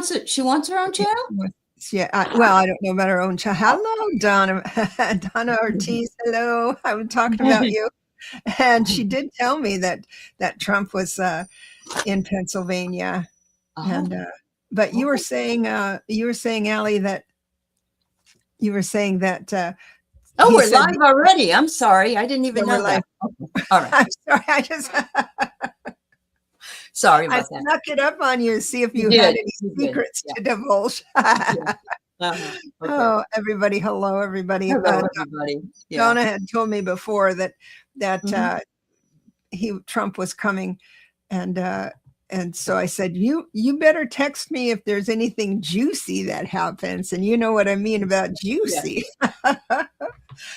wants it. She wants her own channel. Yeah. Well, I don't know about her own channel. Hello, Donna. Donna Ortiz. Hello. I was talking about you. And she did tell me that Trump was in Pennsylvania. And but you were saying, Aley, that you were saying that. Oh, we're live already. I'm sorry. I didn't even know that. Okay. All right. I'm sorry. I just sorry about that. I snuck it up on you to see if you had any secrets to divulge. Okay. Oh, everybody. Hello, everybody. Hello, everybody. Yeah. Donna had told me before that Trump was coming, and so I said, you better text me if there's anything juicy that happens, and you know what I mean about juicy. Yeah.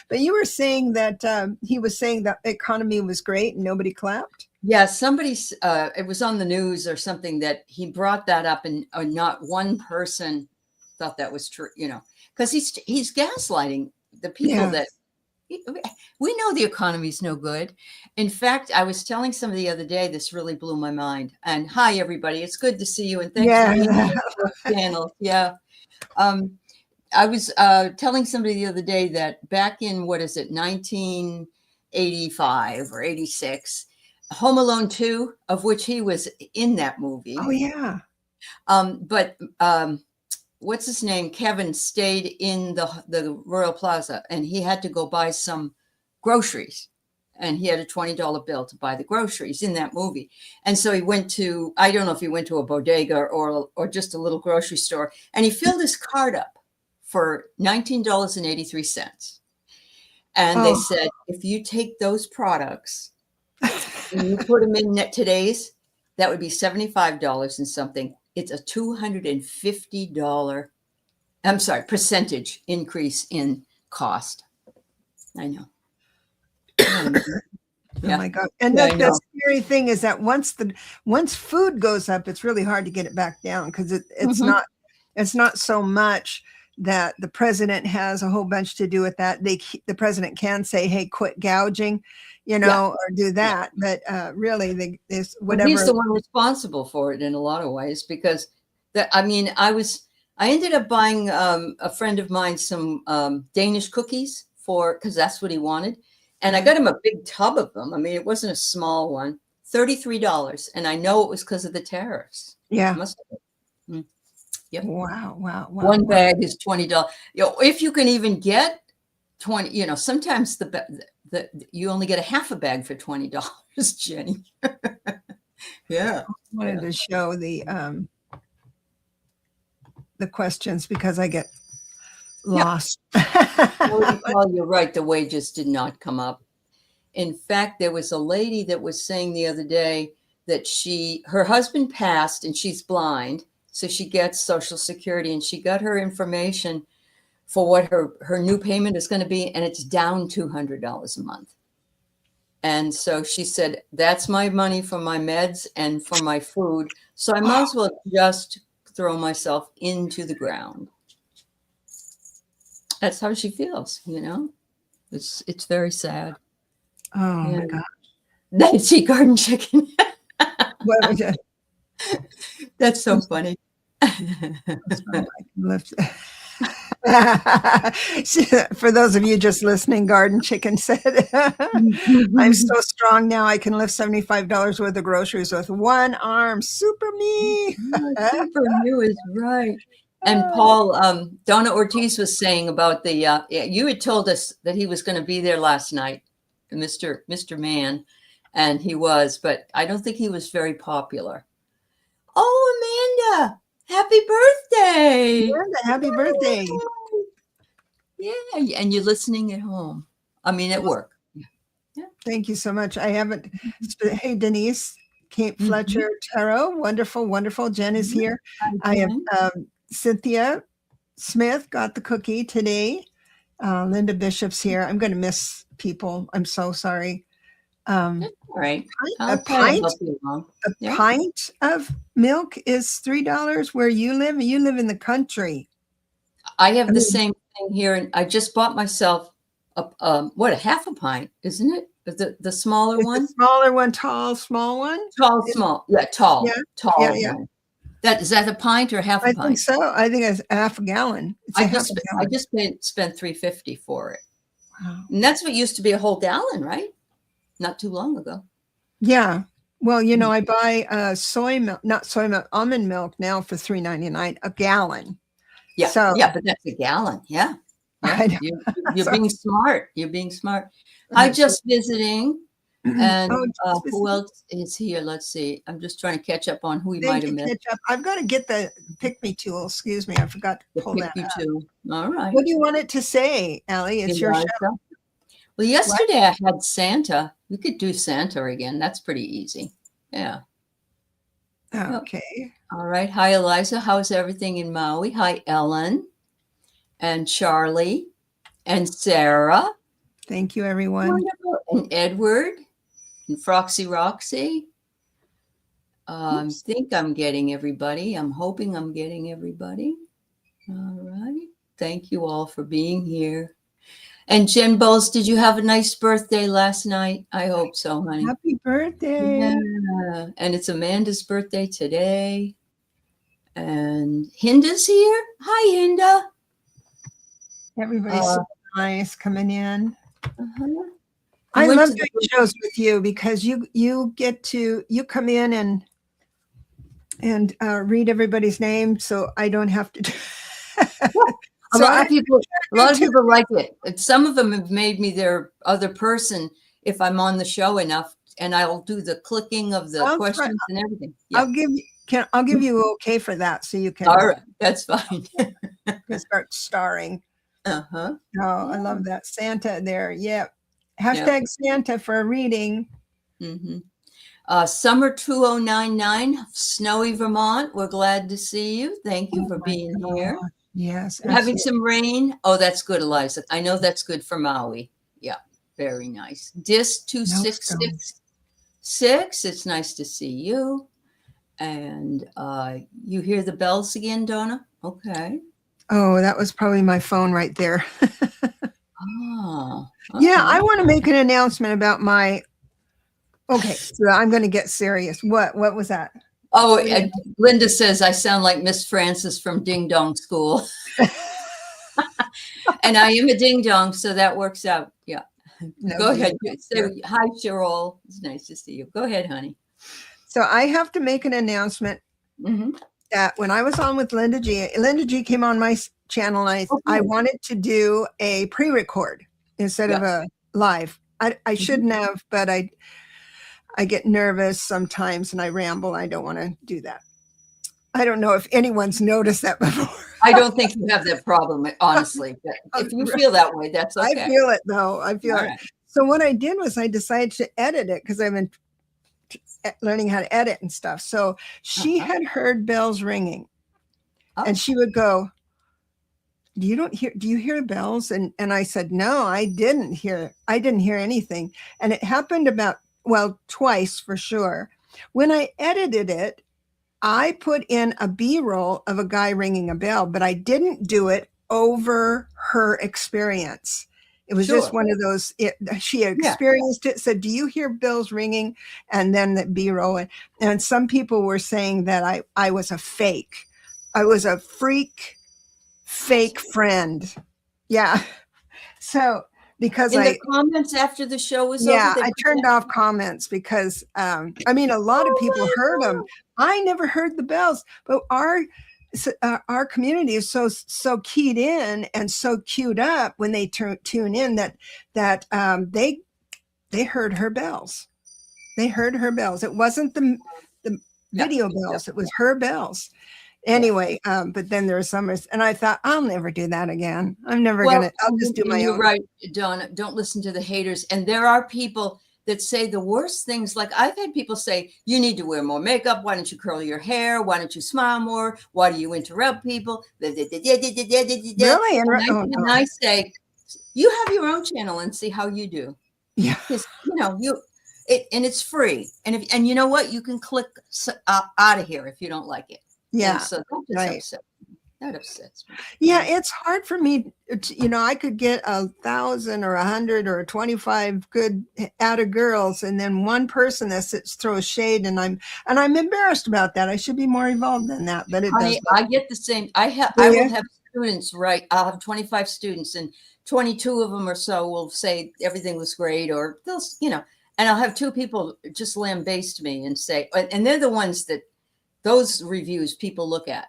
But you were saying that he was saying that the economy was great and nobody clapped. Yeah, somebody's. It was on the news or something that he brought that up, and not one person thought that was true. You know, because he's gaslighting the people that. We know the economy's no good. In fact, I was telling somebody the other day, this really blew my mind. And hi, everybody. It's good to see you. And thanks for being on the channel. Yeah. I was telling somebody the other day that back in, 1985 or 86, Home Alone 2, of which he was in that movie. Oh, yeah. But what's his name? Kevin stayed in the Royal Plaza, and he had to go buy some groceries, and he had a $20 bill to buy the groceries in that movie. And so he went to, I don't know if he went to a bodega or just a little grocery store, and he filled his cart up for $19.83. And they said, if you take those products and you put them in today's, that would be $75 and something. It's a $250, percentage increase in cost. I know. Oh my God. And the scary thing is that once food goes up, it's really hard to get it back down, because it's not so much that the president has a whole bunch to do with that. The president can say, hey, quit gouging, or do that. But really, whatever. He's the one responsible for it in a lot of ways, because I ended up buying a friend of mine some Danish cookies because that's what he wanted. And I got him a big tub of them. I mean, it wasn't a small one, $33. And I know it was because of the tariffs. Yeah. Must have been. Yep. Wow. One bag is $20. If you can even get 20, sometimes you only get a half a bag for $20, Jenny. Yeah. I wanted to show the questions because I get lost. Well, you're right. The wages did not come up. In fact, there was a lady that was saying the other day that her husband passed and she's blind. So she gets Social Security, and she got her information for what her new payment is going to be. And it's down $200 a month. And so she said, that's my money for my meds and for my food. So I might as well just throw myself into the ground. That's how she feels, It's very sad. Oh, my God. Nancy Garden Chicken. What was that? That's so funny. For those of you just listening, Garden Chicken said, I'm so strong now I can lift $75 worth of groceries with one arm. Super me. Super you is right. And Paul, Donna Ortiz was saying about you had told us that he was going to be there last night, Mr. Man, and he was, but I don't think he was very popular. Oh, Amanda, happy birthday. Amanda, happy birthday. Yeah, and you're listening at home. I mean, at work. Yeah. Thank you so much. I haven't. Hey, Denise, Kate Fletcher, Taro, wonderful, wonderful. Jen is here. I have Cynthia Smith got the cookie today. Linda Bishop's here. I'm going to miss people. I'm so sorry. All right. A pint of milk is $3 where you live. You live in the country. I have the same thing here, and I just bought myself a half a pint, isn't it? The smaller one? The smaller one, tall, small one? Tall, small. Yeah, tall. Yeah. Tall. Yeah. One. Is that a pint or half a I pint? think so. I think it's half a gallon. It's I a half just a I gallon. just spent $3.50 for it. Wow. And that's what used to be a whole gallon, right? Not too long ago. Yeah. Well, I buy soy milk, not soy milk, almond milk now for $3.99 a gallon. Yeah. So Yeah, but that's a gallon. Yeah. Yeah. You're being smart. You're being smart. Hi, just visiting. And who else is here? Let's see. I'm just trying to catch up on who we might have missed. I've got to get the pick me tool. Excuse me. I forgot to pull that up. All right. What do you want it to say, Aley? It's your show. Well, yesterday I had Santa. We could do Santa again. That's pretty easy. Yeah. Okay. All right. Hi, Eliza. How's everything in Maui? Hi, Ellen and Charlie and Sarah. Thank you, everyone. Wonderful. And Edward and Froxy Roxy. I think I'm getting everybody. I'm hoping I'm getting everybody. All right. Thank you all for being here. And Jen Bowles, did you have a nice birthday last night? I hope so, honey. Happy birthday. Yeah. And it's Amanda's birthday today. And Hinda's here. Hi, Hinda. Everybody's so nice coming in. Uh-huh. I love doing shows with you because you come in and read everybody's name, so I don't have to do A lot of people like it. Some of them have made me their other person if I'm on the show enough, and I'll do the clicking of the questions and everything. Yeah. I'll give you okay for that, so you can. All right, that's fine. Start starring. Uh-huh. Oh, I love that Santa there. Yeah. Hashtag Santa for a reading. Mm-hmm. Summer 2099, snowy Vermont. We're glad to see you. Thank you for being here. Yes. We're having some rain. Oh, that's good, Eliza. I know that's good for Maui. Yeah, very nice. Dis 2666. It's nice to see you. And you hear the bells again, Donna? Okay. Oh, that was probably my phone right there. Oh. Okay. Yeah, I want to make an announcement about my. Okay, so I'm going to get serious. What was that? Oh, Linda says I sound like Miss Francis from Ding Dong School. And I am a ding dong, so that works out. Yeah. No, go ahead. Say hi, Cheryl. It's nice to see you. Go ahead, honey. So I have to make an announcement that when I was on with Linda G came on my channel. I wanted to do a pre-record instead of a live. I shouldn't have, but I get nervous sometimes and I ramble. I don't want to do that. I don't know if anyone's noticed that before. I don't think you have that problem, honestly. But if you feel that way, that's okay. I feel it, though. I feel it. Right. So what I did was I decided to edit it because I've been learning how to edit and stuff. So she had heard bells ringing, and she would go, do you hear bells? And I said, no, I didn't hear anything. And it happened twice for sure. When I edited it, I put in a B-roll of a guy ringing a bell, but I didn't do it over her experience. It was just one of those, she experienced it, said, do you hear bells ringing? And then the B-roll. And some people were saying that I was a fake. I was a fake friend. Yeah. So because in the comments after the show was over, I turned off comments because a lot of people heard them. I never heard the bells, but our community is so keyed in and so queued up when they tune in that they heard her bells. They heard her bells. It wasn't the video bells. It was her bells. Anyway, but then there were some, and I thought, I'll never do that again. I'm never going to, I'll just do my own. You're right, Donna. Don't listen to the haters. And there are people that say the worst things. Like I've had people say, you need to wear more makeup. Why don't you curl your hair? Why don't you smile more? Why do you interrupt people? Really? And I say, you have your own channel and see how you do. Yeah. Because, and it's free. And you know what? You can click out of here if you don't like it. Yeah. And so that just upset me. That upsets me. Yeah, it's hard for me to, I could get 1,000 or 100 or 25 good out of girls, and then one person that throws shade, and I'm embarrassed about that. I should be more involved in that, but it does. I get the same. I will have students, right? I'll have 25 students, and 22 of them or so will say everything was great, or they'll, and I'll have 2 people just lambaste me and say, and they're the ones that those reviews people look at.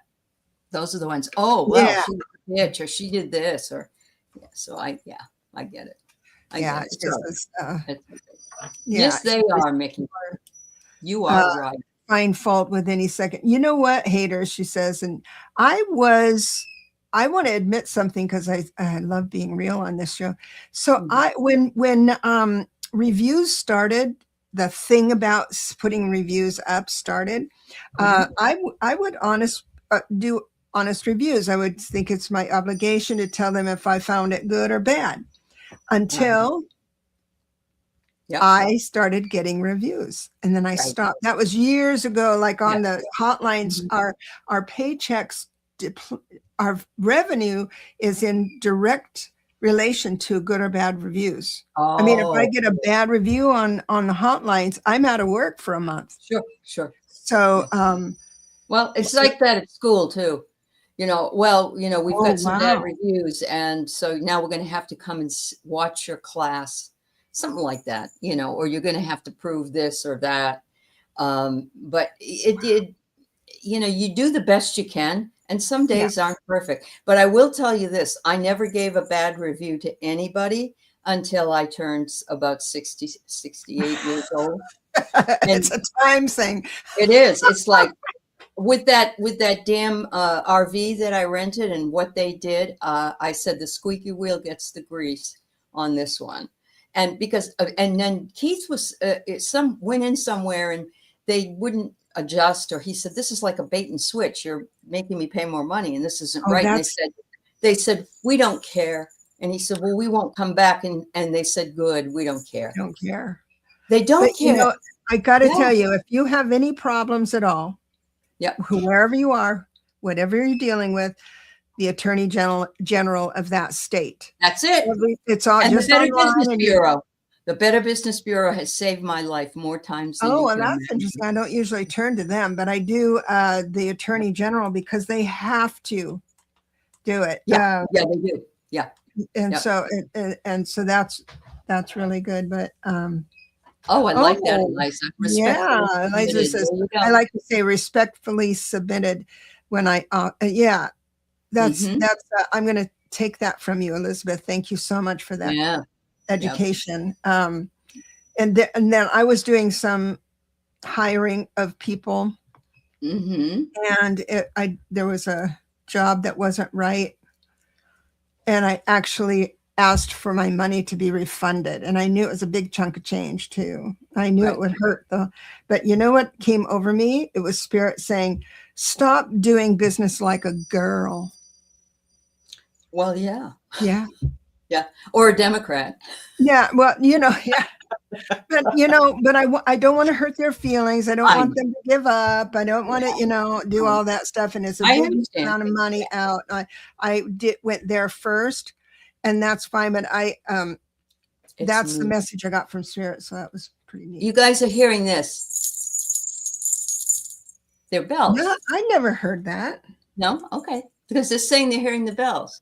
Those are the ones. Oh, well, she did a bitch, or she did this, or So I get it. I get it. So, yes, they are, Mickey. You are right. Find fault with any second. You know what, haters? She says, and I want to admit something because I love being real on this show. So when reviews started, the thing about putting reviews up started, I would do honest reviews. I would think it's my obligation to tell them if I found it good or bad, until I started getting reviews, and then I stopped. That was years ago. Like on the hotlines, our paychecks, our revenue is in direct relation to good or bad reviews. I mean, if I get a bad review on the hotlines, I'm out of work for a month. Sure. So, well, it's like that at school too. We've got some bad reviews, and so now we're going to have to come and watch your class, something like that, or you're going to have to prove this or that. But it did, you do the best you can, and some days aren't perfect. But I will tell you this: I never gave a bad review to anybody until I turned about 60, 68 years old. It's a time thing. It is. It's like, with that damn RV that I rented and what they did, I said the squeaky wheel gets the grease on this one, and then Keith was went in somewhere and they wouldn't adjust, or he said, this is like a bait and switch. You're making me pay more money, and this isn't right. And they said we don't care, and he said, well, we won't come back, and they said, good, we don't care. Don't care. They don't care. I got to tell you, if you have any problems at all. Whoever you are, whatever you're dealing with, the Attorney General of that state. That's it. It's all just the Better Business Bureau. The Better Business Bureau has saved my life more times than well, that's interesting. I don't usually turn to them, but I do the Attorney General, because they have to do it. Yeah, they do. Yeah. And so that's really good. But I like that, Eliza. Eliza says, I like to say respectfully submitted when that's I'm going to take that from you, Elizabeth. Thank you so much for that education. And then I was doing some hiring of people, and there was a job that wasn't right, and I actually asked for my money to be refunded, and I knew it was a big chunk of change too. I knew it would hurt though, but you know what came over me? It was Spirit saying, stop doing business like a girl. Well, yeah, or a Democrat. But I don't want to hurt their feelings. I don't want them to give up. I don't want to do all that stuff, and it's a big amount of money out. I went there first, and that's fine. But that's the message I got from Spirit. So that was pretty neat. You guys are hearing this. They're bells. No, I never heard that. No? Okay. Because they're saying they're hearing the bells.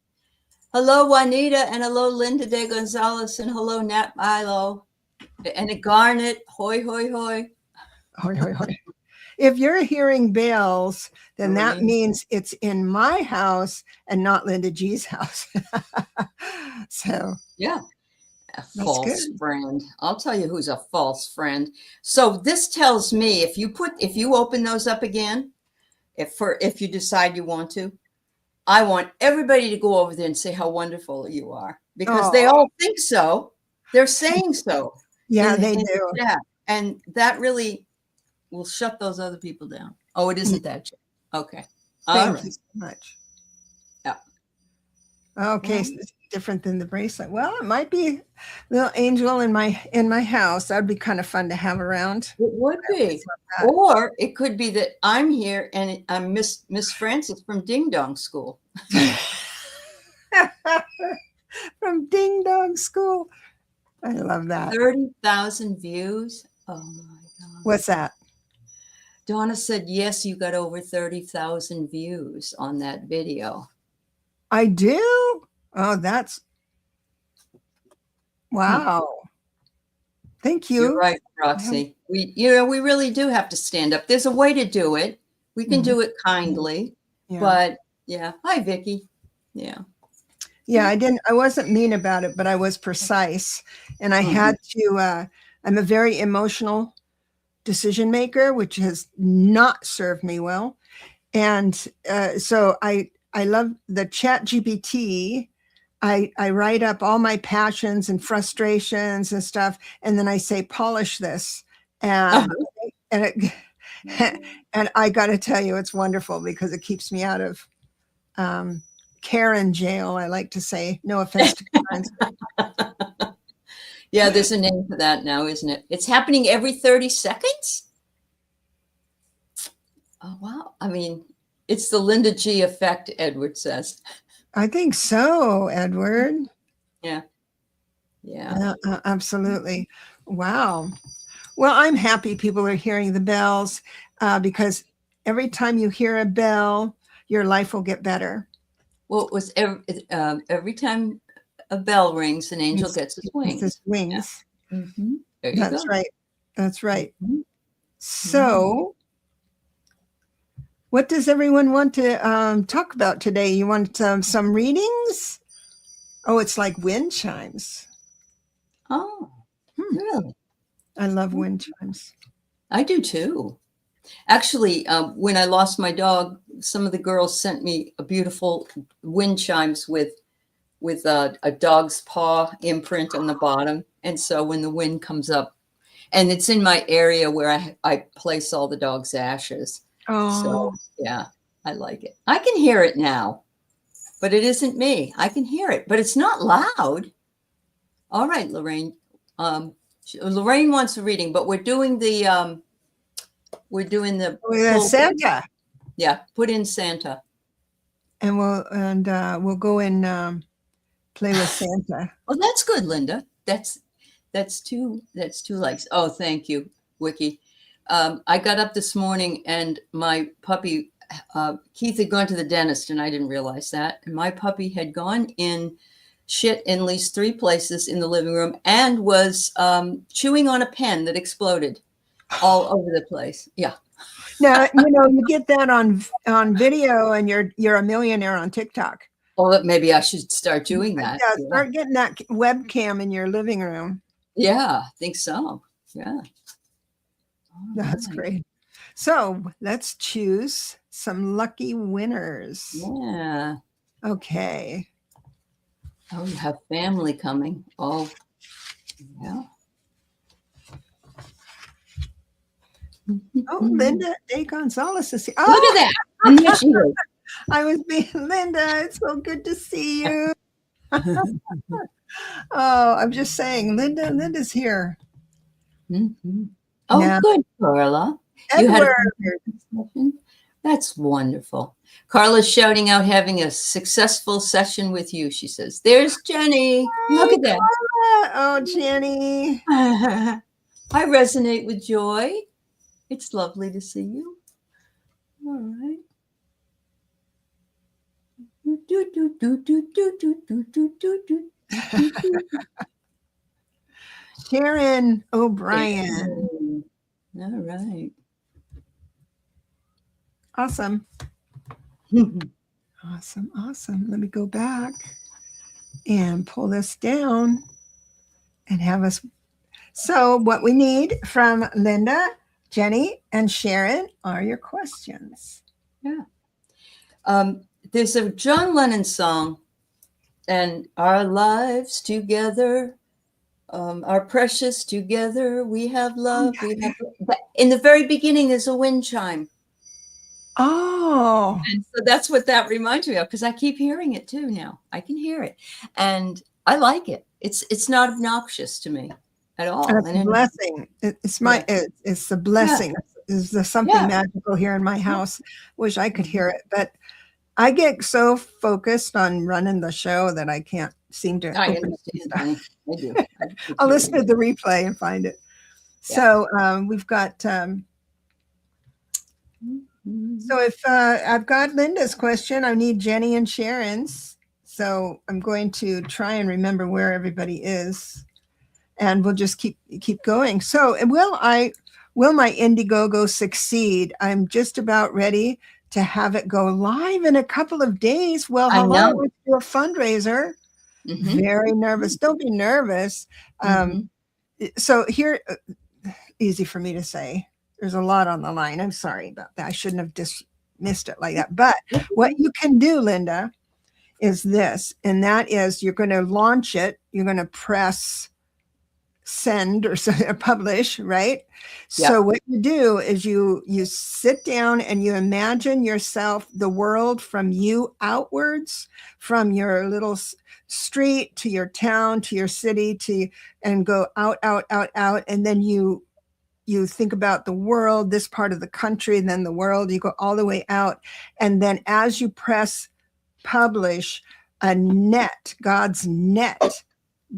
Hello, Juanita, and hello, Linda de Gonzalez, and hello, Nat Milo, and a Garnet. Hoi, hoi, hoi. Hoi, hoi, hoi. If you're hearing bells, then that means it's in my house and not Linda G's house. So a false friend. I'll tell you who's a false friend. So this tells me if you open those up again, if you decide you want to, I want everybody to go over there and say how wonderful you are, because they all think so. They're saying so. They do. Yeah, and that really will shut those other people down. Oh, it isn't that. Okay. Thank you so much. Yeah. Okay. different than the bracelet. Well, it might be a little angel in my house. That'd be kind of fun to have around. It would be. Or it could be that I'm here and I'm Miss Francis from Ding Dong School. From Ding Dong School. I love that. 30,000 views. Oh my God. What's that? Donna said, yes, you got over 30,000 views on that video. I do? Oh, that's wow. Thank you. You're right, Roxy. We really do have to stand up. There's a way to do it. We can do it kindly, but yeah. Hi, Vicky. Yeah. Yeah, I wasn't mean about it, but I was precise. And I had to, I'm a very emotional decision maker, which has not served me well. And so I love the Chat GPT. I write up all my passions and frustrations and stuff. And then I say, polish this. And, and I got to tell you, it's wonderful because it keeps me out of Karen jail, I like to say. No offense to Karen. Yeah, there's a name for that now, isn't it? It's happening every 30 seconds? Oh, wow. I mean, it's the Linda G effect, Edward says. I think so, Edward. Yeah. Yeah. Absolutely. Wow. Well, I'm happy people are hearing the bells because every time you hear a bell, your life will get better. Well, it was every time a bell rings, an angel gets his wings. His wings. Yeah. Mm-hmm. That's right. That's right. Mm-hmm. So, what does everyone want to talk about today? You want some readings? Oh, it's like wind chimes. Oh, really? I love wind chimes. I do too. Actually, when I lost my dog, some of the girls sent me a beautiful wind chimes with a dog's paw imprint on the bottom. And so when the wind comes up, and it's in my area where I place all the dog's ashes. Oh, so yeah, I like it. I can hear it now, but it isn't me. I can hear it, but it's not loud. All right, Lorraine. Lorraine wants a reading, but we're doing the Santa. Yeah, put in Santa. And we'll go and play with Santa. Oh, that's good, Linda. That's two likes. Oh, thank you, Wiki. I got up this morning and my puppy Keith had gone to the dentist, and I didn't realize that. And my puppy had gone in shit in at least 3 places in the living room and was chewing on a pen that exploded all over the place. Yeah. Now, you get that on video and you're a millionaire on TikTok. Well, maybe I should start doing that. Yeah, start getting that webcam in your living room. Yeah, I think so. Yeah. That's great. So let's choose some lucky winners. Yeah. Okay. Oh, you have family coming. Oh, yeah. Oh, Linda A. Gonzalez is here. Oh, look at that. I was being Linda. It's so good to see you. Oh, I'm just saying, Linda's here. Mm-hmm. Oh, yeah. Good, Carla. Edward. That's wonderful. Carla's shouting out having a successful session with you, she says. There's Jenny. Look at that. Oh, Jenny. I resonate with joy. It's lovely to see you. All right. Sharon O'Brien. All right. Awesome. Awesome. Let me go back and pull this down and have us. So what we need from Linda, Jenny, and Sharon are your questions. Yeah. There's a John Lennon song, and our lives together are precious together. We have love. We have. In the very beginning is a wind chime. Oh, And so that's what that reminds me of, because I keep hearing it too now. I can hear it. And I like it. It's not obnoxious to me at all. that's a blessing. It's a yeah, blessing. Is there something yeah, magical here in my yeah. house? Wish I could hear it, but I get so focused on running the show that I can't seem to I open understand, it. honey. I do. I'll listen to the replay and find it. Yeah. So we've got. So if I've got Linda's question, I need Jenny and Sharon's. So I'm going to try and remember where everybody is, and we'll just keep going. So will my Indiegogo succeed? I'm just about ready to have it go live in a couple of days. Well, I hello, know. let's do a fundraiser. Very nervous. Don't be nervous. So here, easy for me to say. There's a lot on the line. I'm sorry about that. I shouldn't have dismissed it like that. But what you can do, Linda, is this, and that is you're going to launch it. You're going to press send or publish, right? Yeah. So what you do is you sit down and you imagine yourself, the world from you outwards, from your little street to your town to your city and go out, and then you think about the world, this part of the country, and then the world, you go all the way out. And then as you press publish, a net, God's net,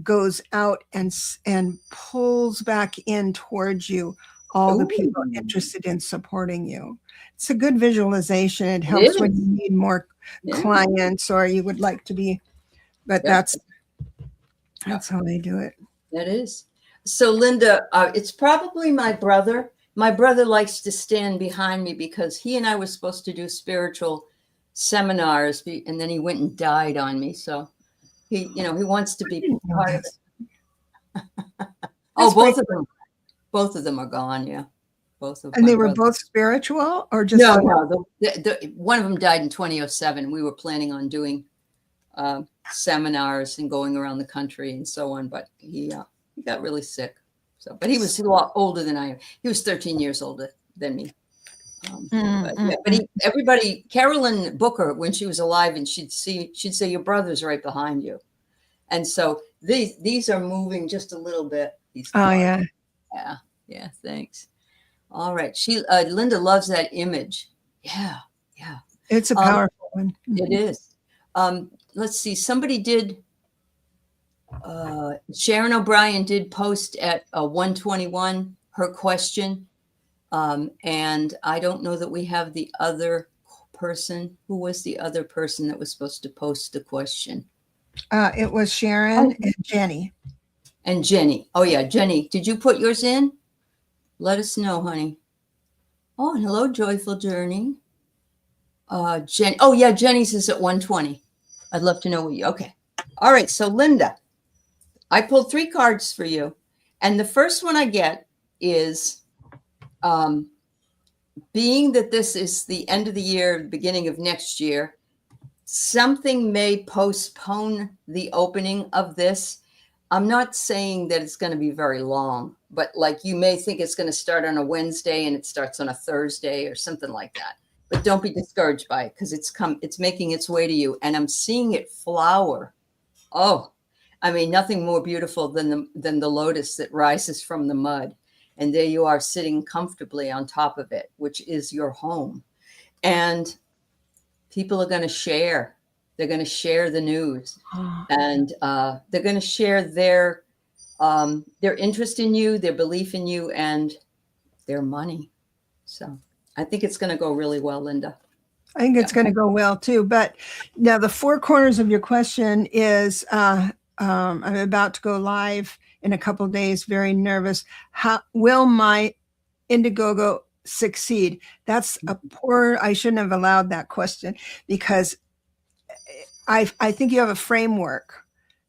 goes out and pulls back in towards you all the people interested in supporting you. It's a good visualization. It helps when you need more clients or you would like to be, but that's how they do it. That is. So Linda, it's probably my brother. My brother likes to stand behind me because he and I were supposed to do spiritual seminars, and then he went and died on me. So he wants to be part of it. Both of them are gone. Yeah, both of them. And they were both spiritual, or just no. One of them died in 2007. We were planning on doing seminars and going around the country and so on, but he got really sick. So, but he was a lot older than I am. He was 13 years older than me. Everybody, Carolyn Booker, when she was alive, and she'd say, your brother's right behind you. And so these are moving just a little bit. Yeah. Thanks. All right. Linda loves that image. Yeah. It's a powerful one. It is. Let's see. Somebody did. Sharon O'Brien did post at 121 her question. And I don't know that we have the other person. Who was the other person that was supposed to post the question? It was Sharon and Jenny. And Jenny. Oh, yeah. Jenny, did you put yours in? Let us know, honey. Oh, and hello, Joyful Journey. Jenny. Oh, yeah. Jenny's is at 120. I'd love to know what you. Okay. All right. So, Linda, I pulled 3 cards for you. And the first one I get is being that this is the end of the year, beginning of next year, something may postpone the opening of this. I'm not saying that it's going to be very long, but like you may think it's going to start on a Wednesday and it starts on a Thursday or something like that. But don't be discouraged by it because it's making its way to you. And I'm seeing it flower. Oh, I mean, nothing more beautiful than the lotus that rises from the mud. And there you are sitting comfortably on top of it, which is your home. And people are going to share. They're going to share the news, and they're going to share their interest in you, their belief in you, and their money. So I think it's going to go really well, Linda. I think it's going to go well too. But now the 4 corners of your question is, I'm about to go live in a couple of days. Very nervous. How will my Indiegogo succeed? That's I shouldn't have allowed that question because I think you have a framework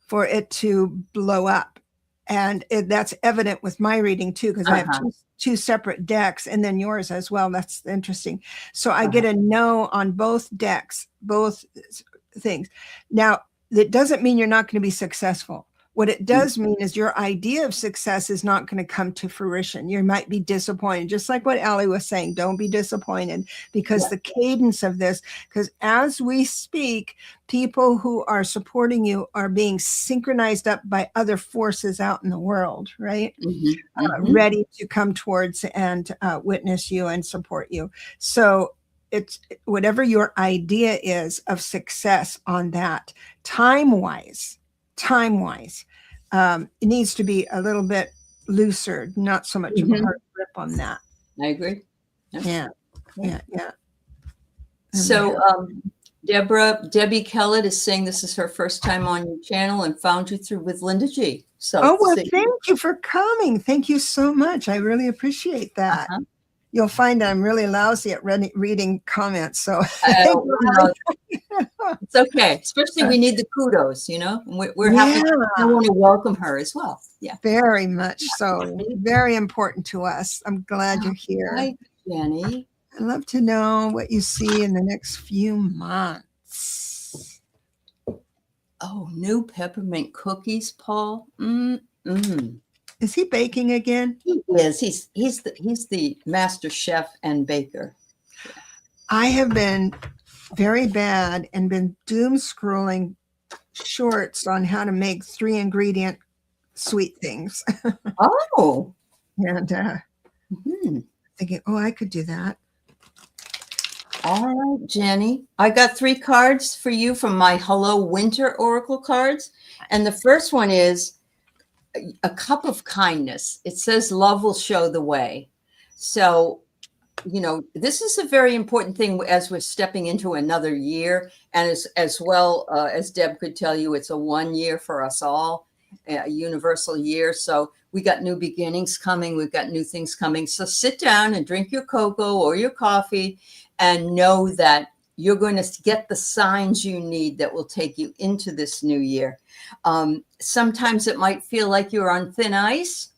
for it to blow up. And that's evident with my reading too, because I have two separate decks and then yours as well. That's interesting. So I get a no on both decks, both things. Now, that doesn't mean you're not going to be successful, What it does mean is your idea of success is not going to come to fruition. You might be disappointed, just like what Aley was saying. Don't be disappointed, because the cadence of this, because as we speak, people who are supporting you are being synchronized up by other forces out in the world, right? Ready to come towards and witness you and support you. So it's whatever your idea is of success on that, time-wise, it needs to be a little bit looser, not so much of a hard grip on that. I agree. Yeah. So Debbie Kellett is saying this is her first time on your channel and found you through with Linda G. So thank you for coming. Thank you so much. I really appreciate that. You'll find I'm really lousy at reading comments. So it's okay. Especially we need the kudos, you know. We're happy. I want to welcome her as well. Yeah. Very much so. Very important to us. I'm glad you're here. Hi, Jenny. I'd love to know what you see in the next few months. Oh, new peppermint cookies, Paul. Is he baking again? He is. He's the master chef and baker. Yeah. I have been very bad and been doom scrolling shorts on how to make 3-ingredient sweet things. Oh. And thinking, I could do that. All right, Jenny. I got 3 cards for you from my Hello Winter Oracle cards. And the first one is a cup of kindness. It says love will show the way. So, you know, this is a very important thing as we're stepping into another year. And as well as Deb could tell you, it's a 1 year for us all, a universal year. So we got new beginnings coming. We've got new things coming. So sit down and drink your cocoa or your coffee and know that you're going to get the signs you need that will take you into this new year. Sometimes it might feel like you're on thin ice,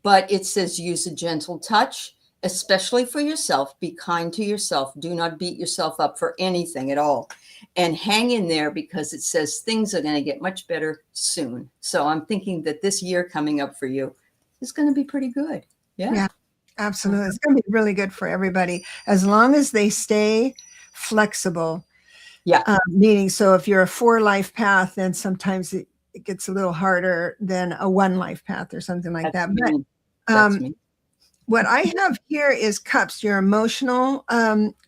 but it says use a gentle touch, especially for yourself. Be kind to yourself. Do not beat yourself up for anything at all. And hang in there, because it says things are going to get much better soon. So I'm thinking that this year coming up for you is going to be pretty good. Yeah, absolutely. It's going to be really good for everybody, as long as they stay flexible. Meaning, so if you're a 4-life path, then sometimes it gets a little harder than a 1-life path or something like that. But what I have here is cups, your emotional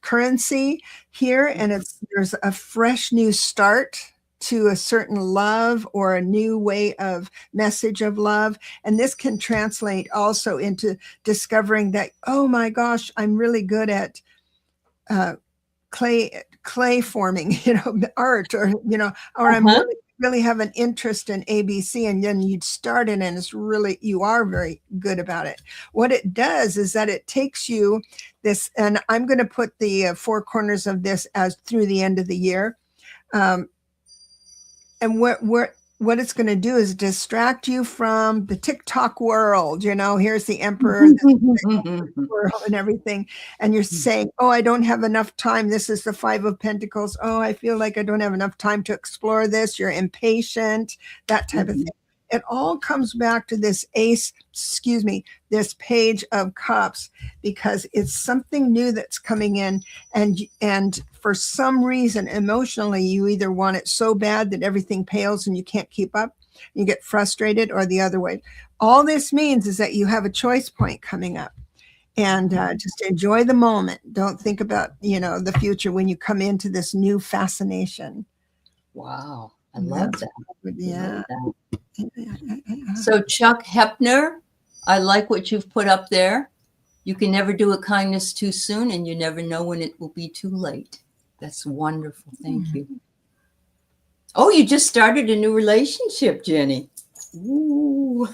currency here, and there's a fresh new start to a certain love or a new way of message of love. And this can translate also into discovering that, oh my gosh, I'm really good at clay forming, art, or, or I'm really have an interest in ABC, and then you'd start it, and you are very good about it. What it does is that it takes you this, and I'm going to put the 4 corners of this as through the end of the year. And what it's going to do is distract you from the TikTok world. Here's the emperor world and everything. And you're saying, oh, I don't have enough time. This is the 5 of Pentacles. Oh, I feel like I don't have enough time to explore this. You're impatient, that type of thing. It all comes back to this this Page of Cups, because it's something new that's coming in, and for some reason, emotionally, you either want it so bad that everything pales and you can't keep up, you get frustrated, or the other way. All this means is that you have a choice point coming up, and just enjoy the moment. Don't think about, the future when you come into this new fascination. Wow. I love that. Yeah. So Chuck Hepner, I like what you've put up there. You can never do a kindness too soon, and you never know when it will be too late. That's wonderful. Thank you. Oh, you just started a new relationship, Jenny. Ooh.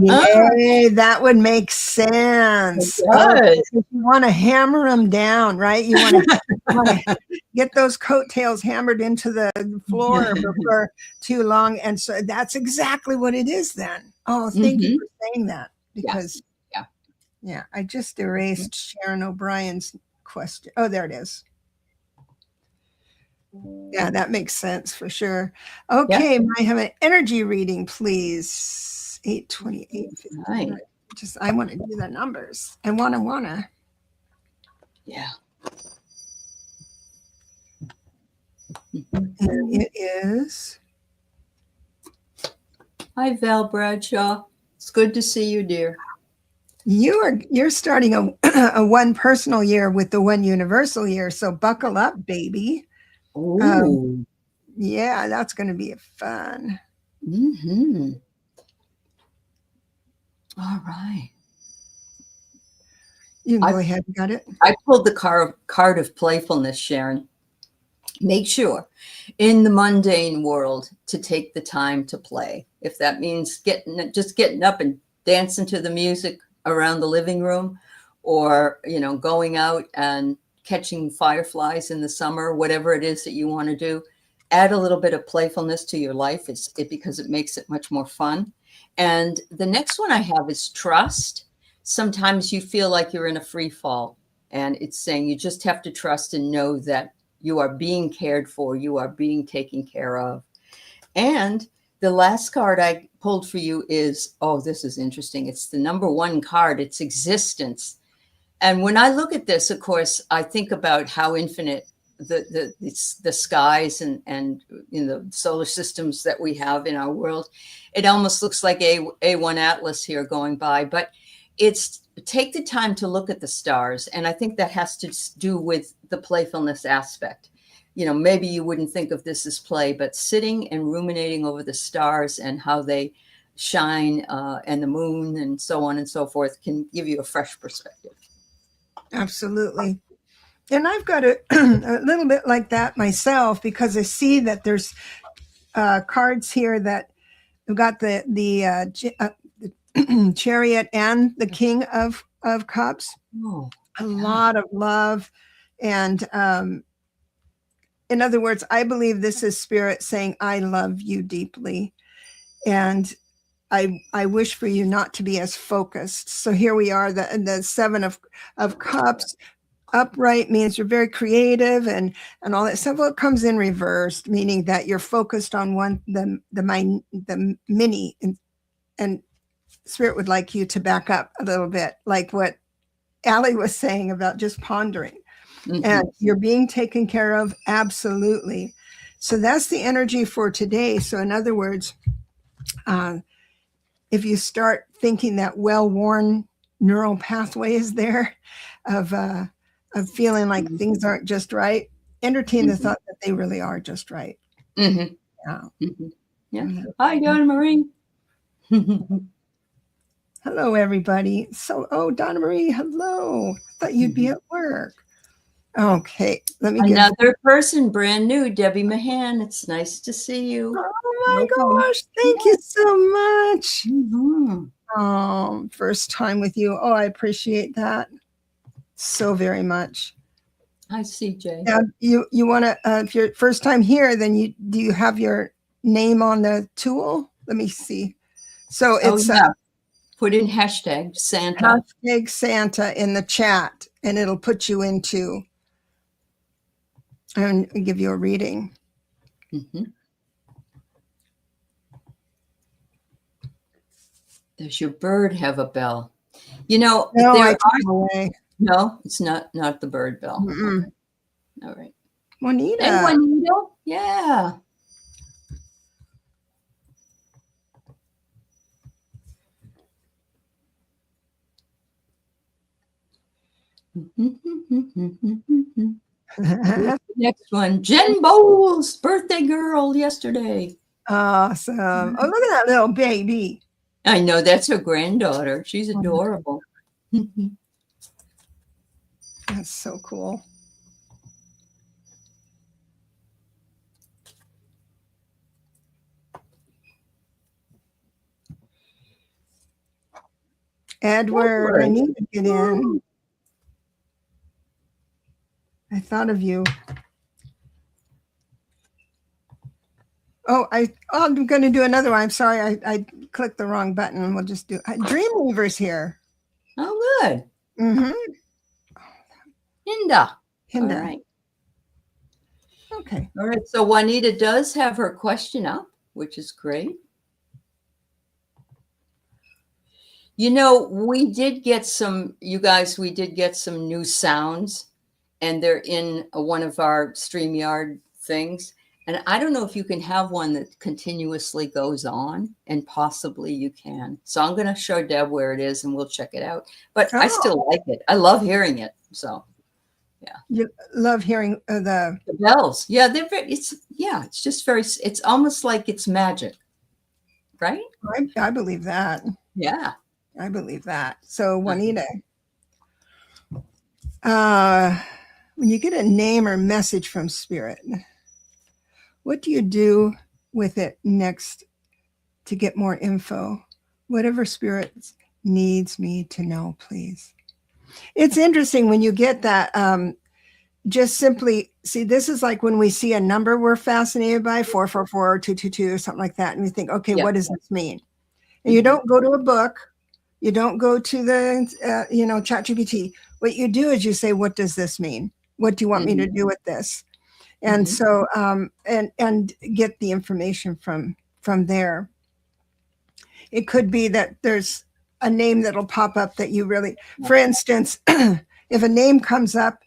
Yay, that would make sense. If you want to hammer them down, right? You want to get those coattails hammered into the floor for too long. And so that's exactly what it is then. Oh, thank you for saying that. Because, I just erased Sharon O'Brien's question. Oh, there it is. Yeah, that makes sense for sure. Okay, Yeah. I have an energy reading, please. 828. Right. Just I want to do the numbers. I wanna. Yeah. And it is. Hi, Val Bradshaw. It's good to see you, dear. You're starting a one personal year with the one universal year. So buckle up, baby. Ooh. Yeah, that's going to be fun. Mm-hmm. All right. You can go ahead. You got it. I pulled the card of playfulness, Sharon. Make sure in the mundane world to take the time to play. If that means getting up and dancing to the music around the living room, or going out and catching fireflies in the summer, whatever it is that you want to do, add a little bit of playfulness to your life because it makes it much more fun. And the next one I have is trust. Sometimes you feel like you're in a free fall, and it's saying you just have to trust and know that you are being cared for, you are being taken care of. And the last card I pulled for you is, oh, this is interesting. It's the number one card, it's existence. And when I look at this, of course, I think about how infinite the skies and the solar systems that we have in our world. It almost looks like A1 Atlas here going by, but it's take the time to look at the stars. And I think that has to do with the playfulness aspect. Maybe you wouldn't think of this as play, but sitting and ruminating over the stars and how they shine and the moon and so on and so forth can give you a fresh perspective. Absolutely. And I've got a little bit like that myself, because I see that there's cards here that have got the Chariot and the King of Cups. Oh, a lot of love. And in other words, I believe this is Spirit saying, I love you deeply. And I wish for you not to be as focused. So here we are, the Seven of Cups. Upright means you're very creative and all that stuff. Well, it comes in reversed, meaning that you're focused on the mini, and Spirit would like you to back up a little bit, like what Aley was saying about just pondering. Mm-hmm. And you're being taken care of. Absolutely. So that's the energy for today. So in other words, if you start thinking that well-worn neural pathway is there of feeling like things aren't just right, entertain the thought that they really are just right. Mm-hmm. Yeah. Mm-hmm. Yeah. Hi, Donna Marie. Hello, everybody. Donna Marie, hello. I thought you'd be at work. Okay, let me get another person, brand new, Debbie Mahan. It's nice to see you. Oh my gosh, thank you so much. Mm-hmm. First time with you. Oh, I appreciate that so very much. Hi, CJ. Now, you want to, if you're first time here, then do you have your name on the tool? Let me see. So it's put in hashtag Santa. Hashtag Santa in the chat, and it'll put you into and give you a reading. Mm-hmm. Does your bird have a bell? No, I took it away. No, it's not the bird bell. Okay. All right. Juanita. Hey, Juanita. Yeah. Next one, Jen Bowles, birthday girl yesterday. Awesome. Oh, look at that little baby. I know, that's her granddaughter. She's adorable. That's so cool. Edward, I need to get in. I thought of you. I'm going to do another one. I'm sorry, I clicked the wrong button, and we'll just do Dreamweaver's here. Oh, good. Mm-hmm. Hinda. All right. Okay. All right. So Juanita does have her question up, which is great. You know, we did get some, you guys, we did get some new sounds, and they're in one of our StreamYard things. And I don't know if you can have one that continuously goes on, and possibly you can. So I'm going to show Deb where it is and we'll check it out. But I still like it. I love hearing it. So, yeah. You love hearing the bells. Yeah, it's just very, it's almost like it's magic, right? I believe that. Yeah. I believe that. So Juanita, when you get a name or message from spirit, what do you do with it next to get more info? Whatever spirit needs me to know, please. It's interesting when you get that. Just simply see, this is like when we see a number we're fascinated by, 444 or 222 or something like that, and we think, okay, what does this mean? And you don't go to a book, you don't go to the ChatGPT. What you do is you say, what does this mean? What do you want me to do with this? And so and get the information from there. It could be that there's a name that'll pop up that you really, for instance, if a name comes up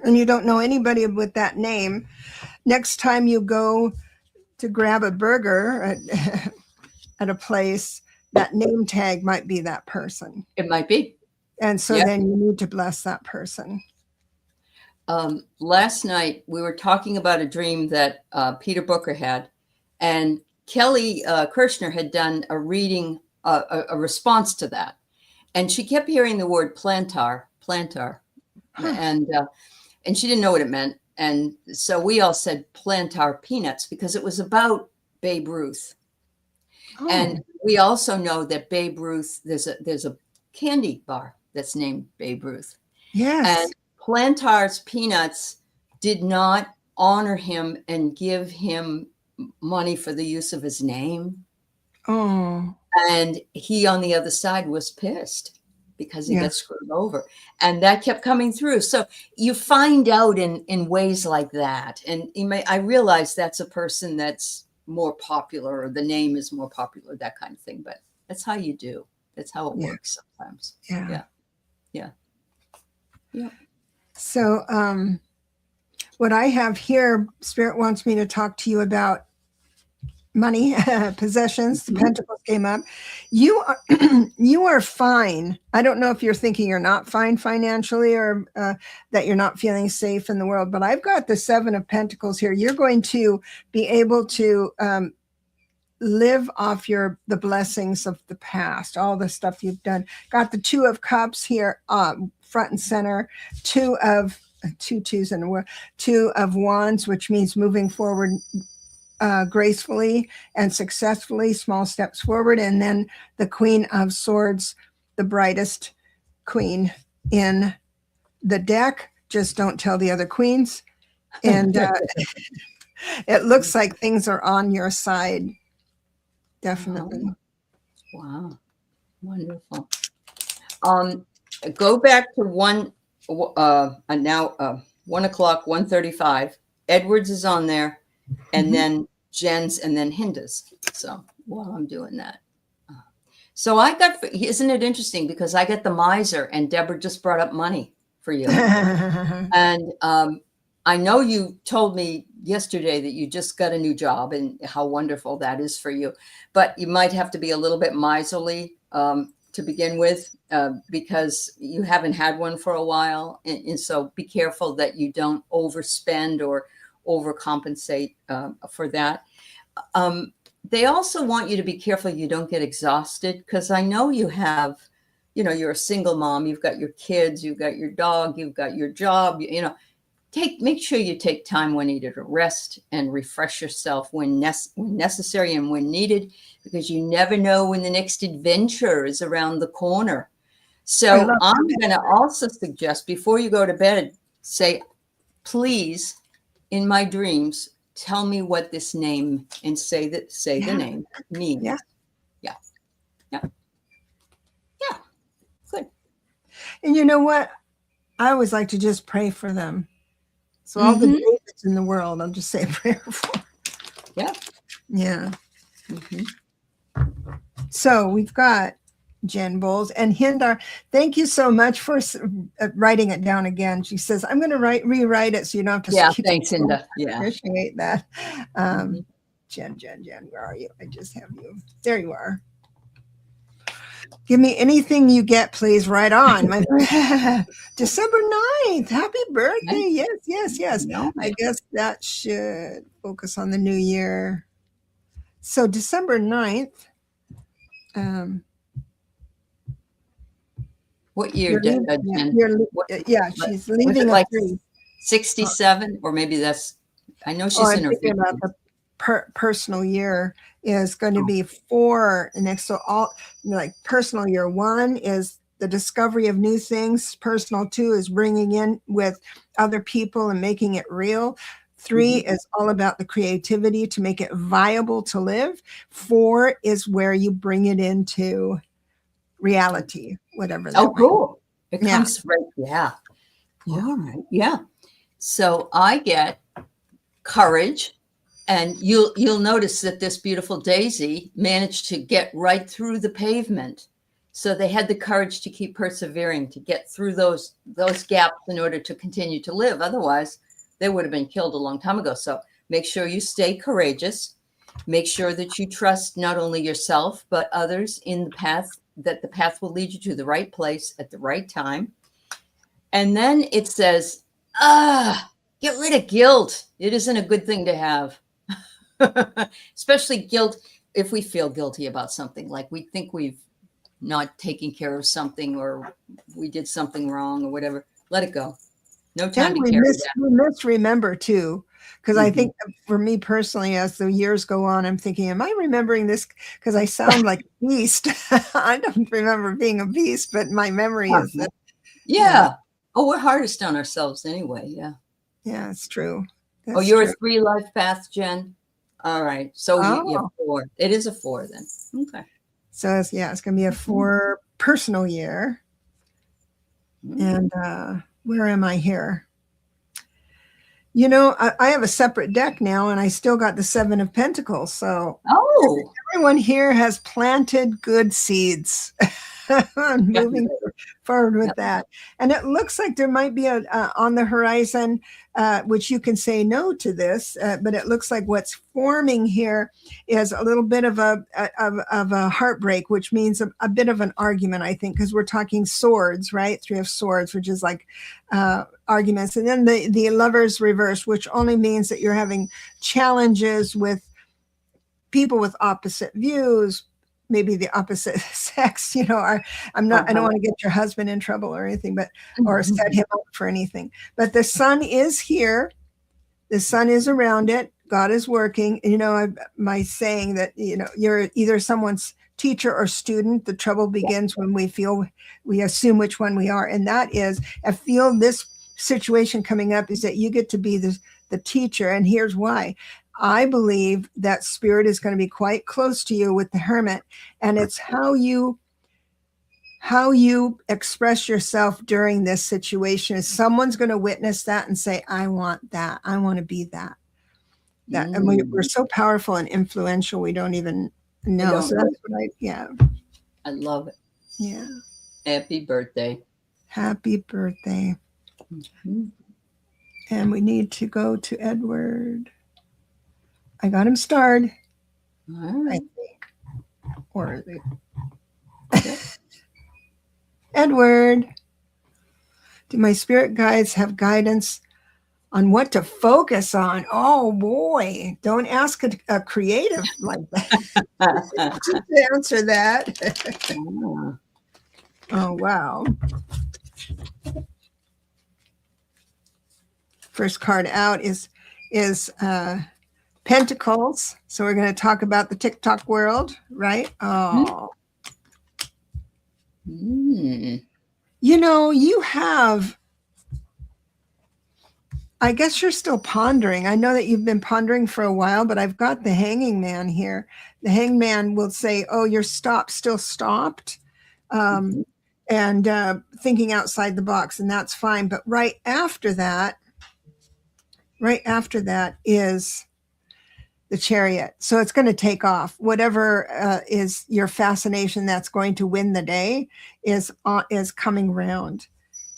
and you don't know anybody with that name, next time you go to grab a burger at a place, that name tag might be that person. It might be. And so then you need to bless that person. Last night we were talking about a dream that Peter Booker had, and Kelly Kirshner had done a reading, a response to that. And she kept hearing the word plantar. And she didn't know what it meant. And so we all said plantar peanuts because it was about Babe Ruth. Oh. And we also know that Babe Ruth, there's a candy bar that's named Babe Ruth. Yes. And Plantar's peanuts did not honor him and give him money for the use of his name. Oh. And he on the other side was pissed because he got screwed over. And that kept coming through. So you find out in ways like that. And I realize that's a person that's more popular, or the name is more popular, that kind of thing. But that's how you do. That's how it works sometimes. Yeah. So what I have here, Spirit wants me to talk to you about money, possessions. The Pentacles came up. You are fine. I don't know if you're thinking you're not fine financially, or that you're not feeling safe in the world, but I've got the 7 of Pentacles here. You're going to be able to live off the blessings of the past, all the stuff you've done. Got the 2 of Cups here, front and center, 2 of Wands, which means moving forward gracefully and successfully, small steps forward. And then the Queen of Swords, the brightest queen in the deck. Just don't tell the other queens. And it looks like things are on your side. Definitely. Wow. Wonderful. Go back to 1 o'clock, 1:35. Edwards is on there, and then Jen's, and then Hinda's. So while I'm doing that. So isn't it interesting, because I get the miser, and Debra just brought up money for you. And I know you told me yesterday that you just got a new job and how wonderful that is for you, but you might have to be a little bit miserly to begin with, because you haven't had one for a while. And so be careful that you don't overspend or overcompensate for that. They also want you to be careful you don't get exhausted, because I know you have, you're a single mom, you've got your kids, you've got your dog, you've got your job, make sure you take time when needed to rest and refresh yourself when necessary and when needed, because you never know when the next adventure is around the corner. So I'm going to also suggest, before you go to bed, say, please, in my dreams, tell me what this name, and say the name means. Yeah. Good. And you know what? I always like to just pray for them. So all the Davids in the world, I'll just say a prayer for. Yeah. Yeah. So we've got Jen Bowles and Hindar. Thank you so much for writing it down again. She says, I'm going to rewrite it so you don't have to. Yeah, thanks, Hinda. Yeah. Appreciate that. Jen, where are you? I just have you. There you are. Give me anything you get, please. Right on. My December 9th. Happy birthday. Yes. No. I guess that should focus on the new year. So December 9th. What year did Jen? She's leaving like 3. 67, or maybe that's, I know she's in her 50s. About the personal year is going to be 4 next. So all like personal year 1 is the discovery of new things. Personal 2 is bringing in with other people and making it real. 3 is all about the creativity to make it viable to live. 4 is where you bring it into reality, whatever that cool. It comes right. Yeah. All right. Yeah. So I get courage, and you'll notice that this beautiful daisy managed to get right through the pavement. So they had the courage to keep persevering, to get through those gaps in order to continue to live. Otherwise, they would have been killed a long time ago. So make sure you stay courageous. Make sure that you trust not only yourself, but others in the path, that the path will lead you to the right place at the right time. And then it says, get rid of guilt. It isn't a good thing to have. Especially guilt if we feel guilty about something, like we think we've not taken care of something, or we did something wrong or whatever. Let it go. No time to carry that. We misremember too, because I think for me personally, as the years go on, I'm thinking, am I remembering this? Because I sound like a beast. I don't remember being a beast, but my memory is that. Yeah. Oh, we're hardest on ourselves anyway. Yeah. Yeah, it's true. That's you're true. A 3 life path, Jen. All right. So you have 4. It is a 4 then. Okay. So it's going to be a 4 personal year. And where am I here? You know, I have a separate deck now, and I still got the 7 of Pentacles. So everyone here has planted good seeds. Moving forward with that. And it looks like there might be a on the horizon, which you can say no to this, but it looks like what's forming here is a little bit of a heartbreak, which means a bit of an argument, I think, because we're talking swords, right? 3 of Swords, which is like arguments. And then the Lovers reverse, which only means that you're having challenges with people with opposite views, maybe the opposite sex, you know, I don't want to get your husband in trouble or anything, but, or set him up for anything. But the sun is here. The sun is around it. God is working. You know, my saying that, you know, you're either someone's teacher or student. The trouble begins when we assume which one we are. And that is, I feel this situation coming up is that you get to be the teacher. And here's why. I believe that spirit is going to be quite close to you with the Hermit, and it's how you express yourself during this situation. Someone's going to witness that and say, I want that. I want to be that. And we're so powerful and influential, we don't even know. So that's what I love it. Yeah. Happy birthday. Happy birthday. And we need to go to Edward. I got him starred. I think. Or is it? Edward. Do my spirit guides have guidance on what to focus on? Oh boy. Don't ask a creative like that to answer that. Oh wow. First card out is Pentacles. So we're going to talk about the TikTok world, right? Oh. You know, you have, I guess you're still pondering. I know that you've been pondering for a while, but I've got the Hanging Man here. The Hanged Man will say, oh, you're still stopped. And thinking outside the box, and that's fine. But right after that, right after that is the Chariot. So it's going to take off. Whatever is your fascination that's going to win the day is coming round.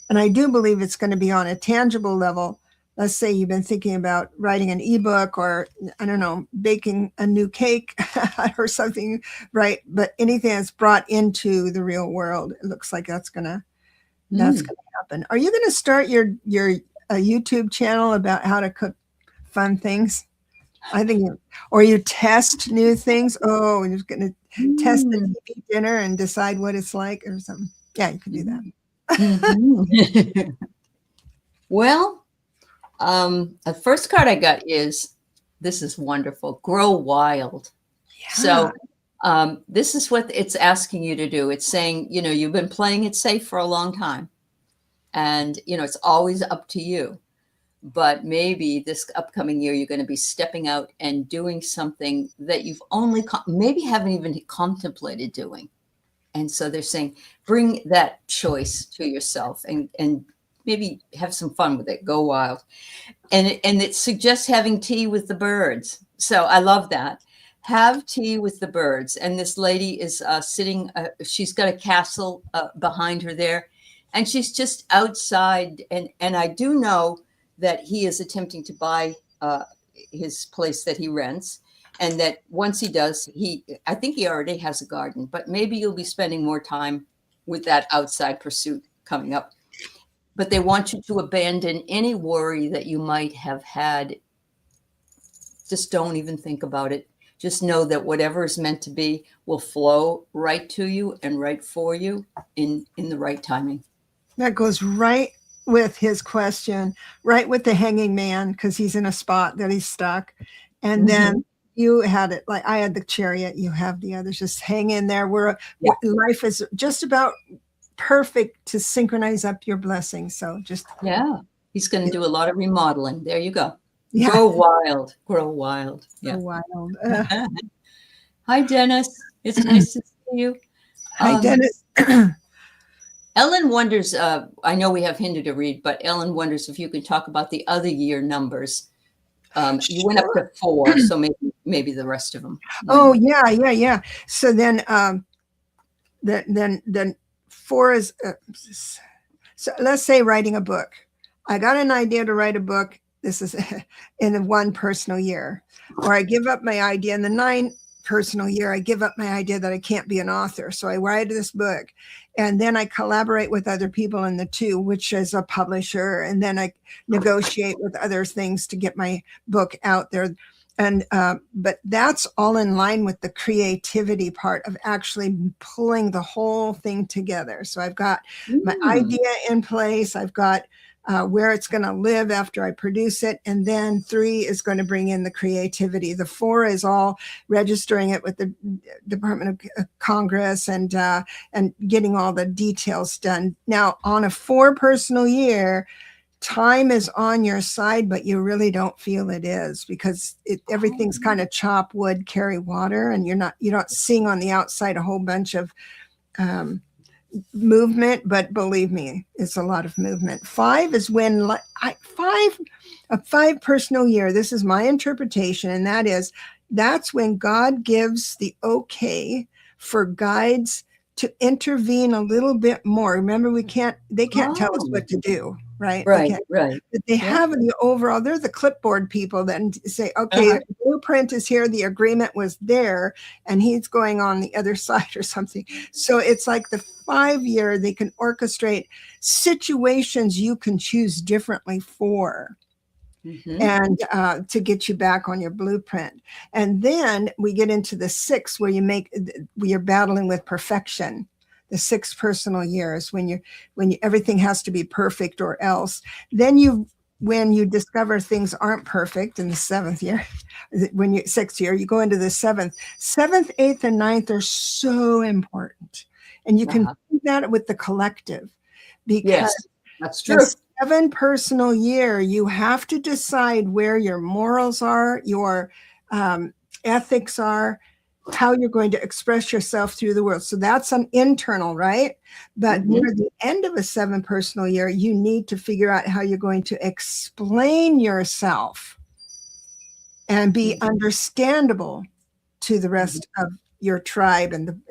And I do believe it's going to be on a tangible level. Let's say you've been thinking about writing an ebook, or, I don't know, baking a new cake or something, right? But anything that's brought into the real world, it looks like that's going to happen. Are you going to start your YouTube channel about how to cook fun things? I think, or you test new things. Oh, and you're going to test the TV dinner and decide what it's like or something. Yeah, you could do that. Well, the first card I got is, this is wonderful, grow wild. Yeah. So this is what it's asking you to do. It's saying, you know, you've been playing it safe for a long time, and, you know, it's always up to you. But maybe this upcoming year, you're going to be stepping out and doing something that you've only maybe haven't even contemplated doing. And so they're saying, bring that choice to yourself and maybe have some fun with it. Go wild. And it suggests having tea with the birds. So I love that. Have tea with the birds. And this lady is sitting, she's got a castle behind her there, and she's just outside. And I do know that he is attempting to buy his place that he rents. And that once he does, I think he already has a garden, but maybe you'll be spending more time with that outside pursuit coming up. But they want you to abandon any worry that you might have had. Just don't even think about it. Just know that whatever is meant to be will flow right to you and right for you in the right timing. That goes right with his question, right with the hanging man, because he's in a spot that he's stuck. And then you had it, like I had the Chariot, you have the others. Just hang in there. Life is just about perfect to synchronize up your blessings. So just he's going to do a lot of remodeling. There you go. Yeah. Grow wild. Yeah. Grow wild. Hi, Dennis. It's nice to see you. Hi, Dennis. Ellen wonders, I know we have Hindu to read, but Ellen wonders if you can talk about the other year numbers. You went up to 4, so maybe the rest of them. Oh, yeah. So then 4 is, so let's say writing a book. I got an idea to write a book. This is in one personal year. Or I give up my idea in the 9 personal year. I give up my idea that I can't be an author. So I write this book, and then I collaborate with other people in the 2, which is a publisher. And then I negotiate with other things to get my book out there. And, but that's all in line with the creativity part of actually pulling the whole thing together. So I've got my idea in place. I've got where it's going to live after I produce it. And then 3 is going to bring in the creativity. The 4 is all registering it with the Department of Congress and getting all the details done. Now, on a 4 personal year, time is on your side, but you really don't feel it is, because everything's kind of chop wood, carry water, and you're not seeing on the outside a whole bunch of movement, but believe me, it's a lot of movement. 5 is when a 5 personal year. This is my interpretation, and that's when God gives the okay for guides to intervene a little bit more. Remember, they can't tell us what to do, right? Right. But they have the overall, they're the clipboard people that say, okay, the blueprint is here, the agreement was there, and he's going on the other side or something. So it's like the 5 year, they can orchestrate situations you can choose differently for. And to get you back on your blueprint. And then we get into the 6, where you're battling with perfection. The 6 personal years, when everything has to be perfect or else. Then when you discover things aren't perfect in the 7th year, 6th year, you go into the 7th. 7th, 8th, and 9th are so important. And you can do that with the collective, because that's true. 7 personal year, you have to decide where your morals are, your ethics are, how you're going to express yourself through the world. So that's an internal, right? But near the end of a 7 personal year, you need to figure out how you're going to explain yourself and be understandable to the rest of your tribe. And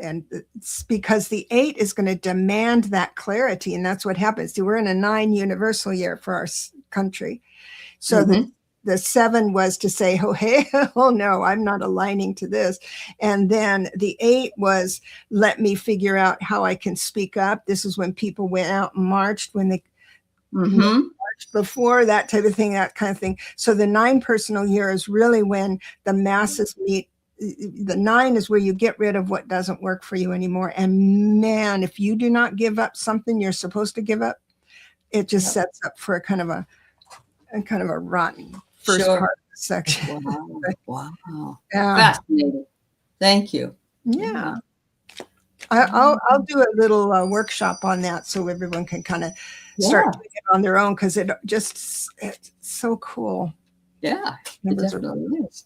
it's because the 8 is going to demand that clarity. And that's what happens. See, we're in a 9 universal year for our country. So the 7 was to say, oh, hey, oh no, I'm not aligning to this. And then the 8 was, let me figure out how I can speak up. This is when people went out and marched, when they marched before, that type of thing, that kind of thing. So the 9 personal year is really when the masses meet. The 9 is where you get rid of what doesn't work for you anymore. And man, if you do not give up something you're supposed to give up, it just sets up for a kind of a rotten first part of the section. Wow. Fascinating. Thank you. Yeah. I'll do a little workshop on that so everyone can kind of start doing it on their own, because it's so cool. Yeah, it definitely is.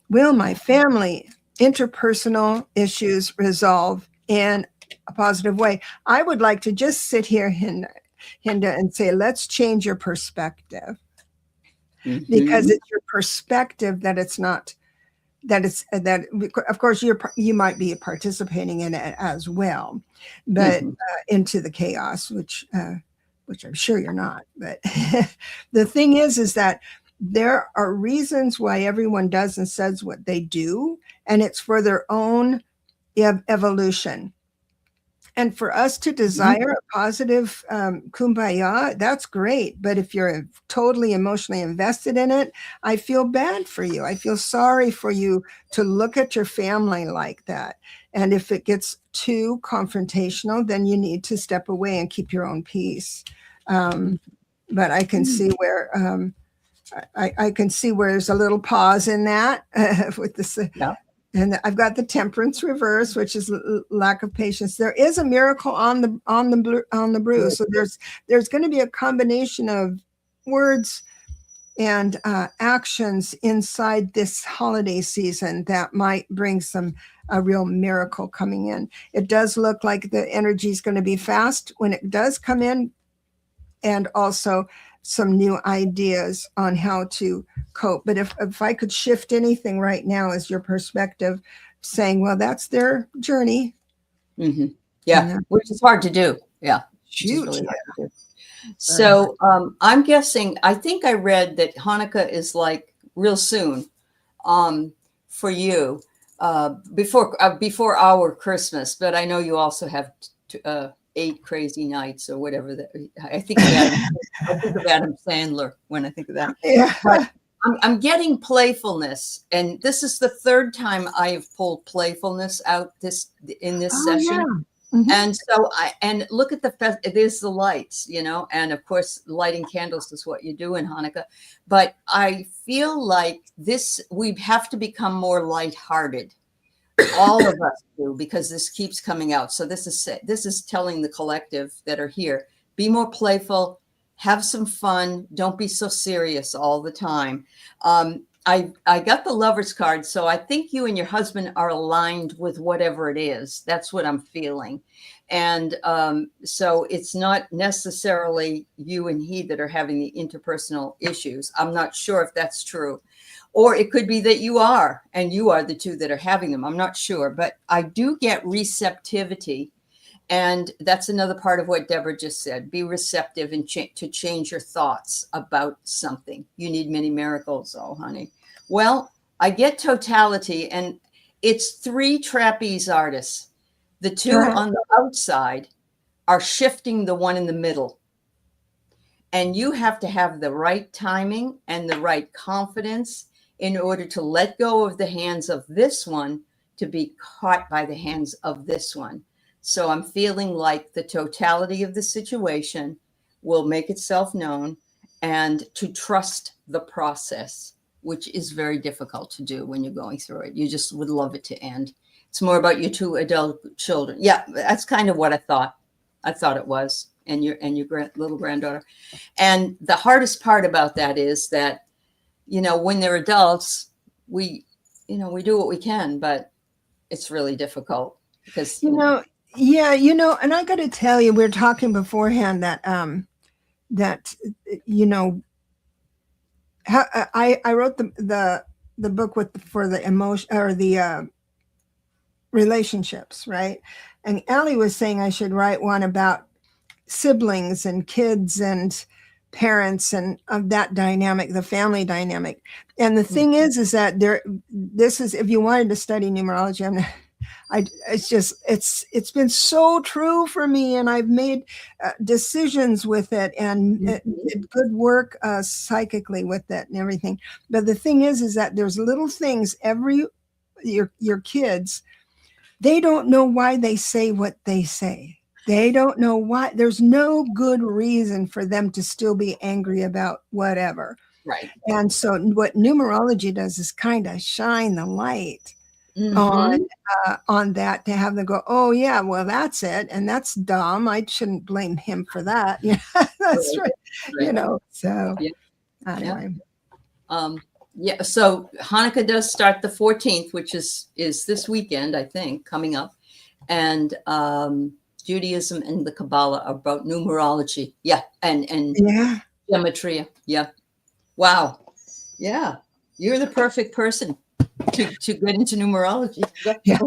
Will my family interpersonal issues resolve in a positive way? I would like to just sit here, Hinda, and say, let's change your perspective. Because it's your perspective that it's not, that of course you might be participating in it as well, but into the chaos, which I'm sure you're not. But the thing is that there are reasons why everyone does and says what they do, and it's for their own evolution. And for us to desire a positive kumbaya, that's great. But if you're totally emotionally invested in it, I feel bad for you. I feel sorry for you to look at your family like that. And if it gets too confrontational, then you need to step away and keep your own peace. But I can see where I can see where there's a little pause in that with this. And I've got the temperance reverse, which is lack of patience. There is a miracle on the bruise. So there's going to be a combination of words and actions inside this holiday season that might bring a real miracle coming in. It does look like the energy is going to be fast when it does come in, and also some new ideas on how to cope. But if I could shift anything right now, is your perspective, saying, well, that's their journey. Yeah, which is hard to do. Yeah. Huge. Really hard to do. So I'm guessing, I think I read that Hanukkah is like real soon for you, before our Christmas, but I know you also have 8 crazy nights or whatever. That I think of Adam Sandler when I think of that. Yeah. But I'm getting playfulness, and this is the 3rd time I have pulled playfulness out in this session. And so and look at there's the lights, and of course lighting candles is what you do in Hanukkah. But I feel like we have to become more lighthearted. All of us do, because this keeps coming out. So this is telling the collective that are here, be more playful, have some fun. Don't be so serious all the time. I got the Lover's card. So I think you and your husband are aligned with whatever it is. That's what I'm feeling. And so it's not necessarily you and he that are having the interpersonal issues. I'm not sure if that's true. Or it could be that you are the two that are having them. I'm not sure, but I do get receptivity. And that's another part of what Debra just said. Be receptive and to change your thoughts about something. You need many miracles. Oh, honey. Well, I get totality, and it's 3 trapeze artists. The 2 on the outside are shifting the one in the middle. And you have to have the right timing and the right confidence in order to let go of the hands of this one to be caught by the hands of this one. So I'm feeling like the totality of the situation will make itself known, and to trust the process, which is very difficult to do when you're going through it. You just would love it to end. It's more about your 2 adult children. Yeah, that's kind of what I thought. I thought it was, and your little granddaughter. And the hardest part about that is that, when they're adults, we do what we can, but it's really difficult because yeah, and I got to tell you, we were talking beforehand that how, I wrote the book for the emotion or the relationships, right? And Aley was saying I should write one about siblings and kids and parents and of that dynamic, the family dynamic. And the thing is that this is, if you wanted to study numerology, it's been so true for me, and I've made decisions with it and did good work psychically with it and everything. But the thing is that there's little things your kids, they don't know why they say what they say. They don't know why. There's no good reason for them to still be angry about whatever. Right. And so what numerology does is kind of shine the light on that, to have them go, oh yeah, well, that's it. And that's dumb. I shouldn't blame him for that. Yeah, that's right. So anyway. Yeah. So Hanukkah does start the 14th, which is this weekend, I think, coming up. And Judaism and the Kabbalah are about numerology. Yeah. And gematria. Yeah. Wow. Yeah. You're the perfect person to get into numerology. Yeah.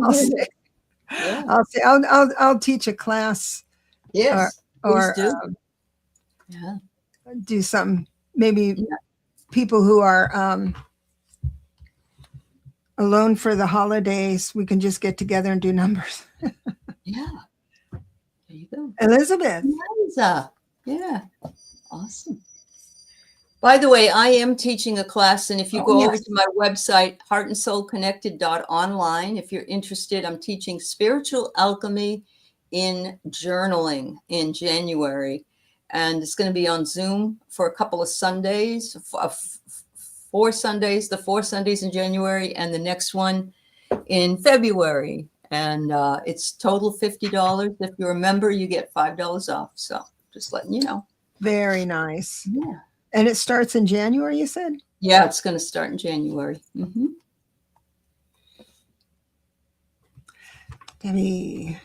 I'll teach a class. Yes. Or do something. Maybe people who are alone for the holidays, we can just get together and do numbers. Yeah. There you go. Elizabeth. Eliza. Yeah. Awesome. By the way, I am teaching a class, and if you go over to my website, heartandsoulconnected.online, if you're interested, I'm teaching spiritual alchemy in journaling in January, and it's going to be on Zoom for a couple of Sundays, 4 Sundays, the 4 Sundays in January, and the next one in February. And it's total $50. If you're a member, you get $5 off. So just letting you know. Very nice. Yeah. And it starts in January, you said? Yeah, it's going to start in January. Debbie.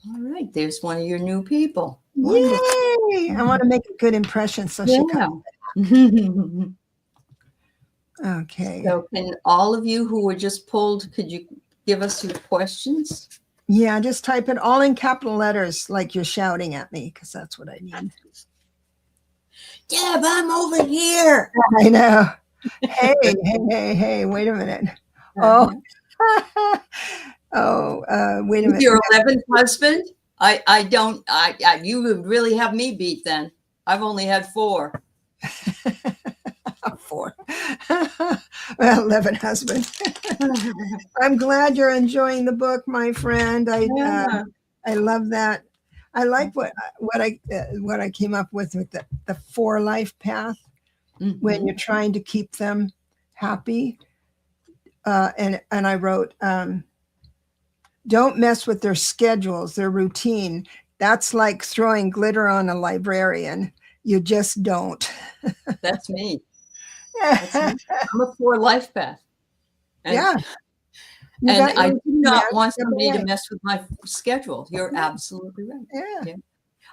All right. There's one of your new people. Yay! I want to make a good impression, so she comes. Okay. So can all of you who were just pulled, could you give us your questions? Yeah, just type it all in capital letters like you're shouting at me, because that's what I need. Deb, I'm over here. I know. Hey, wait a minute. Wait a minute. Your 11th husband? You would really have me beat then. I've only had 4. 4. Well, 11 husband. I'm glad you're enjoying the book, my friend. I love that. I like what I came up with the 4 life path, when you're trying to keep them happy. And I wrote, don't mess with their schedules, their routine. That's like throwing glitter on a librarian. You just don't. That's me. I'm a 4 life path. And I do not want somebody to mess with my schedule. You're absolutely right. Yeah.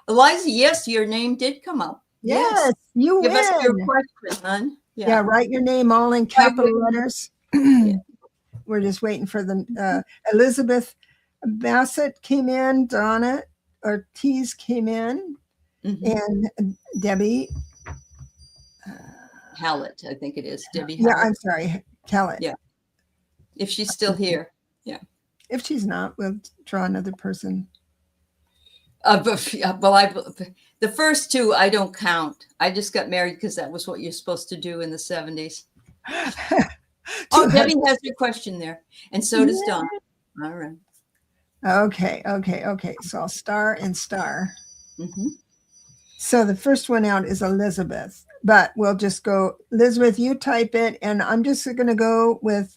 Eliza, yes, your name did come up. Yes, you Give win. us your question, hon. Yeah, write your name all in capital letters. We're just waiting for the Elizabeth Bassett came in, Donna Ortiz came in, and Debbie Hallett, I think it is. Debbie Hallett. Yeah, I'm sorry, Hallett. Yeah. If she's still here. Yeah. If she's not, we'll draw another person. The first 2 I don't count. I just got married because that was what you're supposed to do in the 70s. Debbie has your question there, and so does Donna. All right. Okay. So I'll star and star. So the first one out is Elizabeth, but we'll just go, Elizabeth, you type it, and I'm just going to go with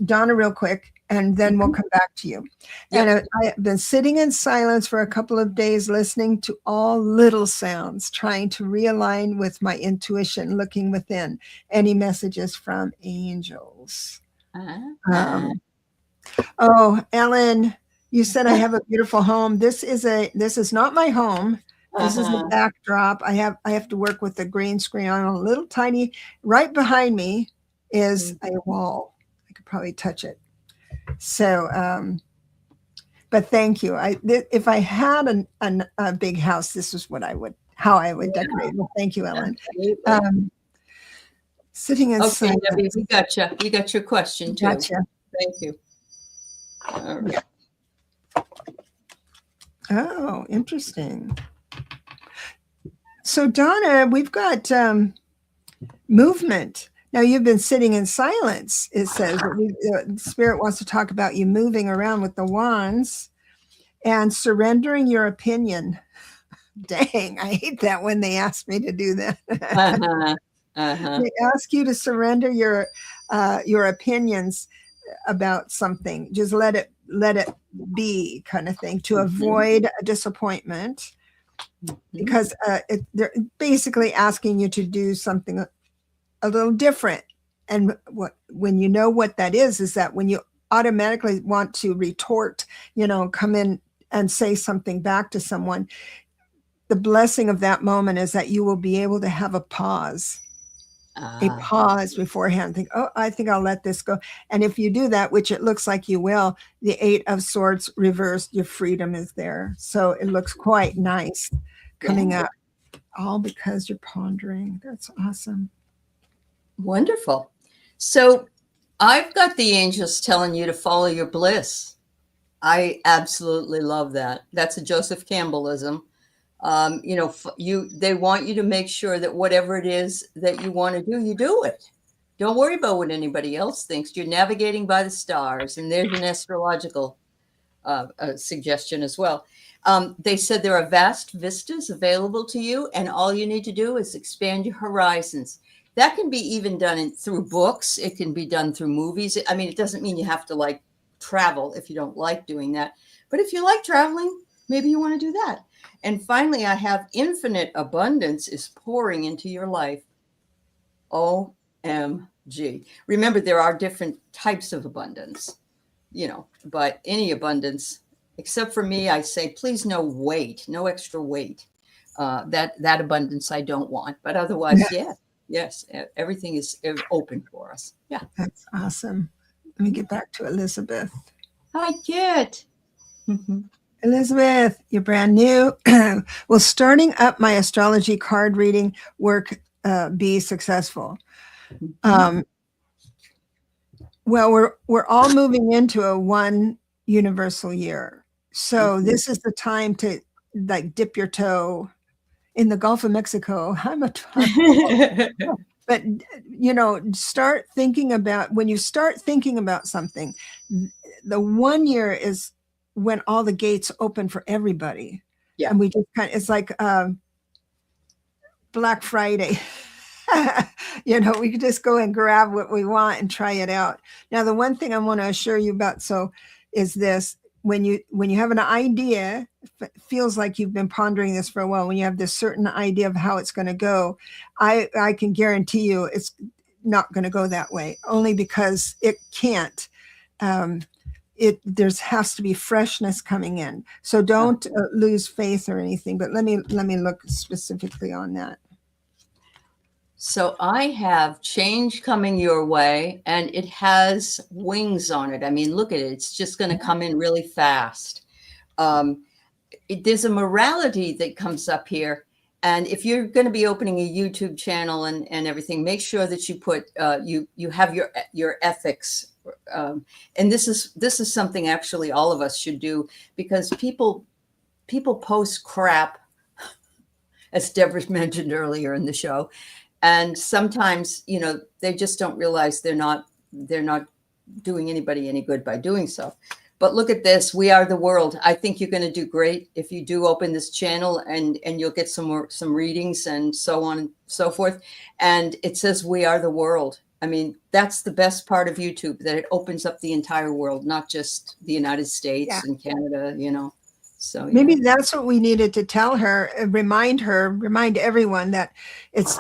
Donna real quick, and then we'll come back to you. And I've been sitting in silence for a couple of days, listening to all little sounds, trying to realign with my intuition, looking within. Any messages from angels? Oh, Ellen, you said I have a beautiful home. This is not my home. This is the backdrop. I have to work with the green screen on a little tiny, right behind me is a wall. I could probably touch it. So, but thank you. If I had a big house, this is how I would decorate. Well, thank you, Ellen. Sitting in silence. Debbie, we got you. We got your question too. Gotcha. Thank you. All right. Oh, interesting. So Donna, we've got movement. Now you've been sitting in silence. It says Spirit wants to talk about you moving around with the wands and surrendering your opinion. Dang, I hate that when they ask me to do that. They ask you to surrender your opinions about something. Just let it be, kind of thing, to avoid a disappointment, because they're basically asking you to do something a little different. And when you know what that is that when you automatically want to retort, come in and say something back to someone, the blessing of that moment is that you will be able to have a pause beforehand. Think, oh, I think I'll let this go. And if you do that, which it looks like you will, the 8 of Swords reversed, your freedom is there. So it looks quite nice coming up, all because you're pondering. That's awesome. Wonderful. So I've got the angels telling you to follow your bliss. I absolutely love that. That's a Joseph Campbellism. They want you to make sure that whatever it is that you want to do, you do it. Don't worry about what anybody else thinks. You're navigating by the stars, and there's an astrological suggestion as well. They said there are vast vistas available to you, and all you need to do is expand your horizons. That can be even done through books. It can be done through movies. I mean, it doesn't mean you have to travel if you don't like doing that. But if you like traveling, maybe you want to do that. And finally, I have infinite abundance is pouring into your life. OMG. Remember, there are different types of abundance, but any abundance, except for me, I say, please, no weight, no extra weight. That abundance I don't want. But otherwise, yes, everything is open for us. Yeah. That's awesome. Let me get back to Elizabeth. Hi, Kit. Elizabeth, you're brand new. Will starting up my astrology card reading work be successful? Well, we're all moving into a one universal year. So this is the time to dip your toe in the Gulf of Mexico. But start thinking about, when you start thinking about something, the 1 year is when all the gates open for everybody. Yeah. And we just it's like Black Friday. We could just go and grab what we want and try it out. Now, the one thing I want to assure you about is this: when you have an idea, feels like you've been pondering this for a while, when you have this certain idea of how it's going to go, I can guarantee you it's not going to go that way, only because it can't. There has to be freshness coming in. So don't lose faith or anything, but let me look specifically on that. So I have change coming your way, and it has wings on it. I mean, look at it. It's just going to come in really fast. There's a morality that comes up here. And if you're going to be opening a YouTube channel and everything, make sure that you put, you have your ethics. And this is something actually all of us should do, because people post crap, as Debra mentioned earlier in the show. And sometimes, they just don't realize they're not doing anybody any good by doing so. But look at this. We are the world. I think you're going to do great if you do open this channel, and you'll get some readings and so on and so forth. And it says we are the world. I mean, that's the best part of YouTube, that it opens up the entire world, not just the United States and Canada, So maybe that's what we needed to tell her, remind everyone that it's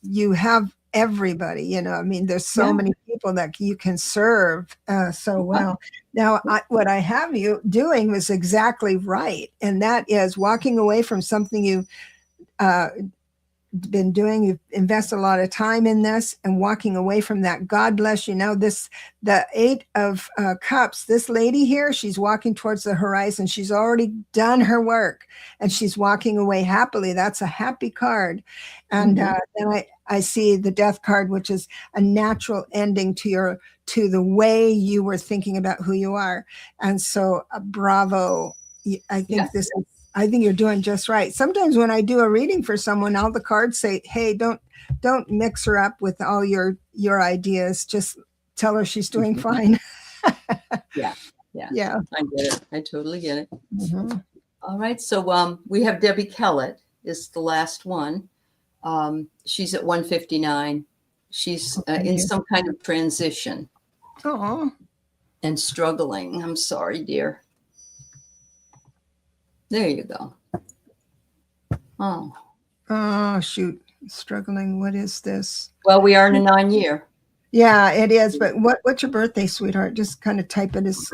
you have everybody, you know. I mean, there's so Yeah. many people that you can serve so well. Now, what I have you doing was exactly right, and that is walking away from something you've been doing. You've invested a lot of time in this, and walking away from that. God bless you. Now, the 8 of Cups, this lady here, she's walking towards the horizon. She's already done her work, and she's walking away happily. That's a happy card. And then I see the Death card, which is a natural ending to the way you were thinking about who you are. And so, bravo. I think I think you're doing just right. Sometimes when I do a reading for someone, all the cards say, "Hey, don't mix her up with all your ideas. Just tell her she's doing fine." Yeah. I get it. I totally get it. All right. So we have Debbie Kellett is the last one. She's at 159. She's in some kind of transition. Oh. And struggling. I'm sorry, dear. There you go. Oh, shoot. Struggling. What is this? Well, we are in a 9-year. Yeah, it is. But what's your birthday, sweetheart? Just kind of type it as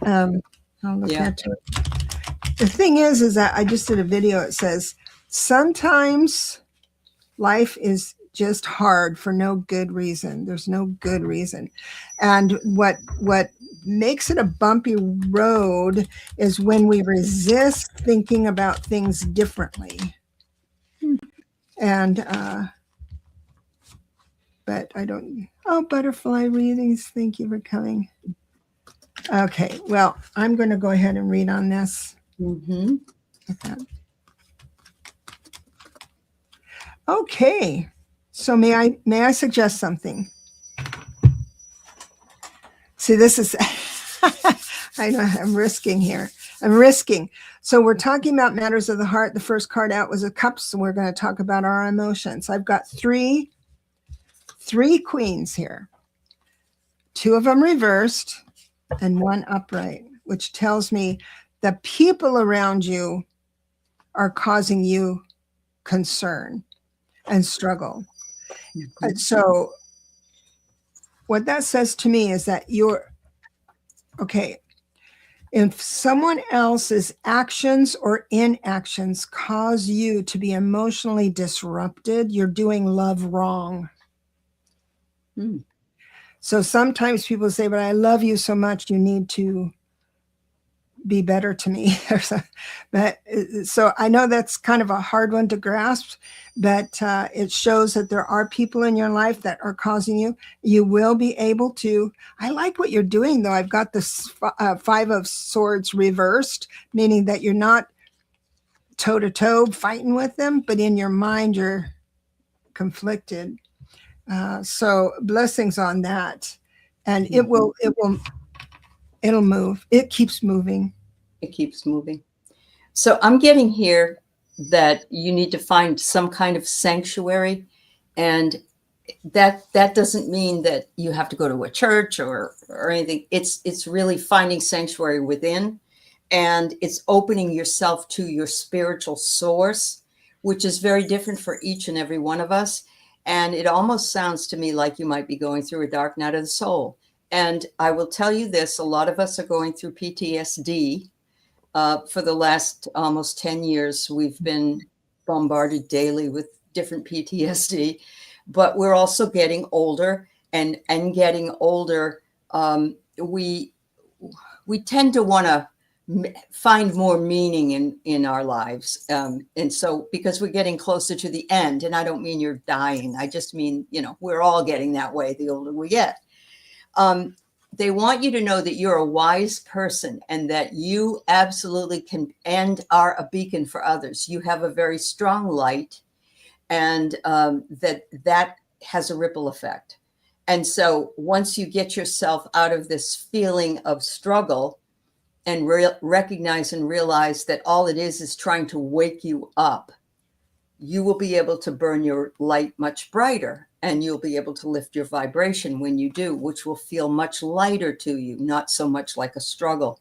I'll look into it. The thing is that I just did a video. It says, sometimes life is just hard for no good reason. There's no good reason. And what makes it a bumpy road is when we resist thinking about things differently. And but I don't. Oh, butterfly readings. Thank you for coming. Okay, well, I'm going to go ahead and read on this. Okay, so may I suggest something? See, this is I know I'm risking here. I'm risking. So we're talking about matters of the heart. The first card out was a Cups, and we're going to talk about our emotions. I've got three queens here. 2 of them reversed and 1 upright, which tells me the people around you are causing you concern and struggle. And so what that says to me is that if someone else's actions or inactions cause you to be emotionally disrupted, you're doing love wrong. So sometimes people say, but I love you so much, you need to be better to me. But so I know that's kind of a hard one to grasp, but it shows that there are people in your life that are causing you. You will be able to. I like what you're doing, though. I've got this 5 of Swords reversed, meaning that you're not toe-to-toe fighting with them, but in your mind you're conflicted. So blessings on that. And it'll move. It keeps moving. It keeps moving. So I'm getting here that you need to find some kind of sanctuary, and that doesn't mean that you have to go to a church or anything. It's really finding sanctuary within, and it's opening yourself to your spiritual source, which is very different for each and every one of us. And it almost sounds to me like you might be going through a dark night of the soul. And I will tell you this, a lot of us are going through PTSD. For the last almost 10 years, we've been bombarded daily with different PTSD, but we're also getting older, and getting older, we tend to want to find more meaning in our lives. And so because we're getting closer to the end, and I don't mean you're dying, I just mean, we're all getting that way the older we get. They want you to know that you're a wise person and that you absolutely can and are a beacon for others. You have a very strong light, and that has a ripple effect. And so once you get yourself out of this feeling of struggle and recognize and realize that all it is trying to wake you up, you will be able to burn your light much brighter, and you'll be able to lift your vibration when you do, which will feel much lighter to you, not so much like a struggle.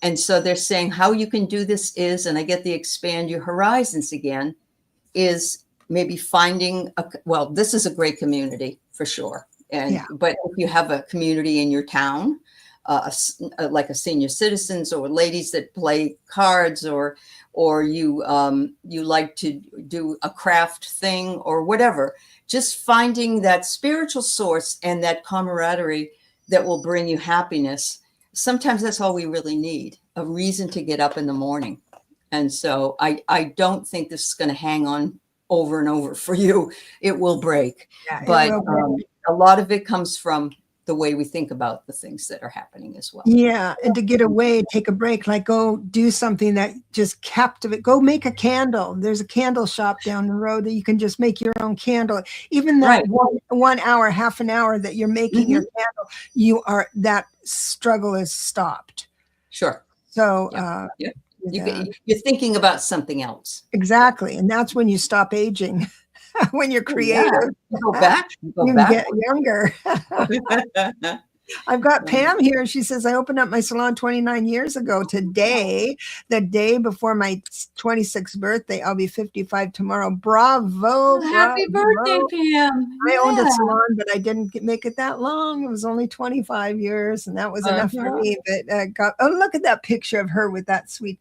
And so they're saying how you can do this is, and I get the expand your horizons again, is maybe finding well, this is a great community for sure. And, but if you have a community in your town, like a senior citizens or ladies that play cards, or you like to do a craft thing or whatever, just finding that spiritual source and that camaraderie that will bring you happiness. Sometimes that's all we really need, a reason to get up in the morning. And so I don't think this is going to hang on over and over for you. It will break. But a lot of it comes from the way we think about the things that are happening as well. Yeah. And to get away, take a break, like go do something that just captivate, go make a candle. There's a candle shop down the road that you can just make your own candle. Even that 1 hour, half an hour that you're making your candle, that struggle is stopped. Sure. So, you're thinking about something else. Exactly. And that's when you stop aging. When you're creative. You go back. You get younger. I've got Pam here. She says, I opened up my salon 29 years ago today, the day before my 26th birthday. I'll be 55 tomorrow. Bravo. Happy birthday, Pam. I owned a salon, but I didn't make it that long. It was only 25 years, and that was enough for me. But look at that picture of her with that sweet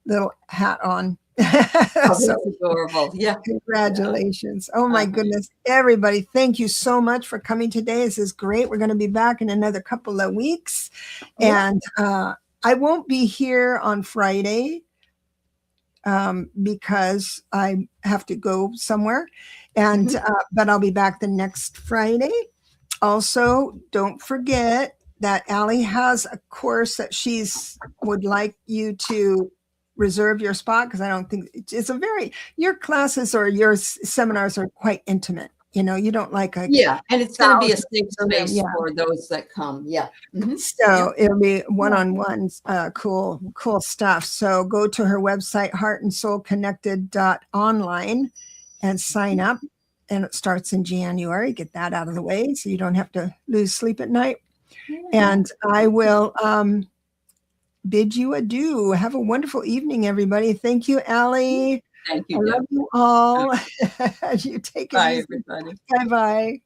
little hat on. So adorable. Yeah. Congratulations. Oh my goodness. Everybody, thank you so much for coming today. This is great. We're going to be back in another couple of weeks. And I won't be here on Friday because I have to go somewhere. And but I'll be back the next Friday. Also, don't forget that Aley has a course that she's would like you to reserve your spot, because I don't think it's your classes or your seminars are quite intimate. You know, you don't like and it's going to be a safe space for those that come. So it'll be one-on-ones. Cool stuff. So go to her website, heartandsoulconnected.online, and sign up. And it starts in January. Get that out of the way so you don't have to lose sleep at night. And I will bid you adieu. Have a wonderful evening, everybody. Thank you, Aley. Thank you. I love you all. You take it Bye, easy. everybody. Bye-bye.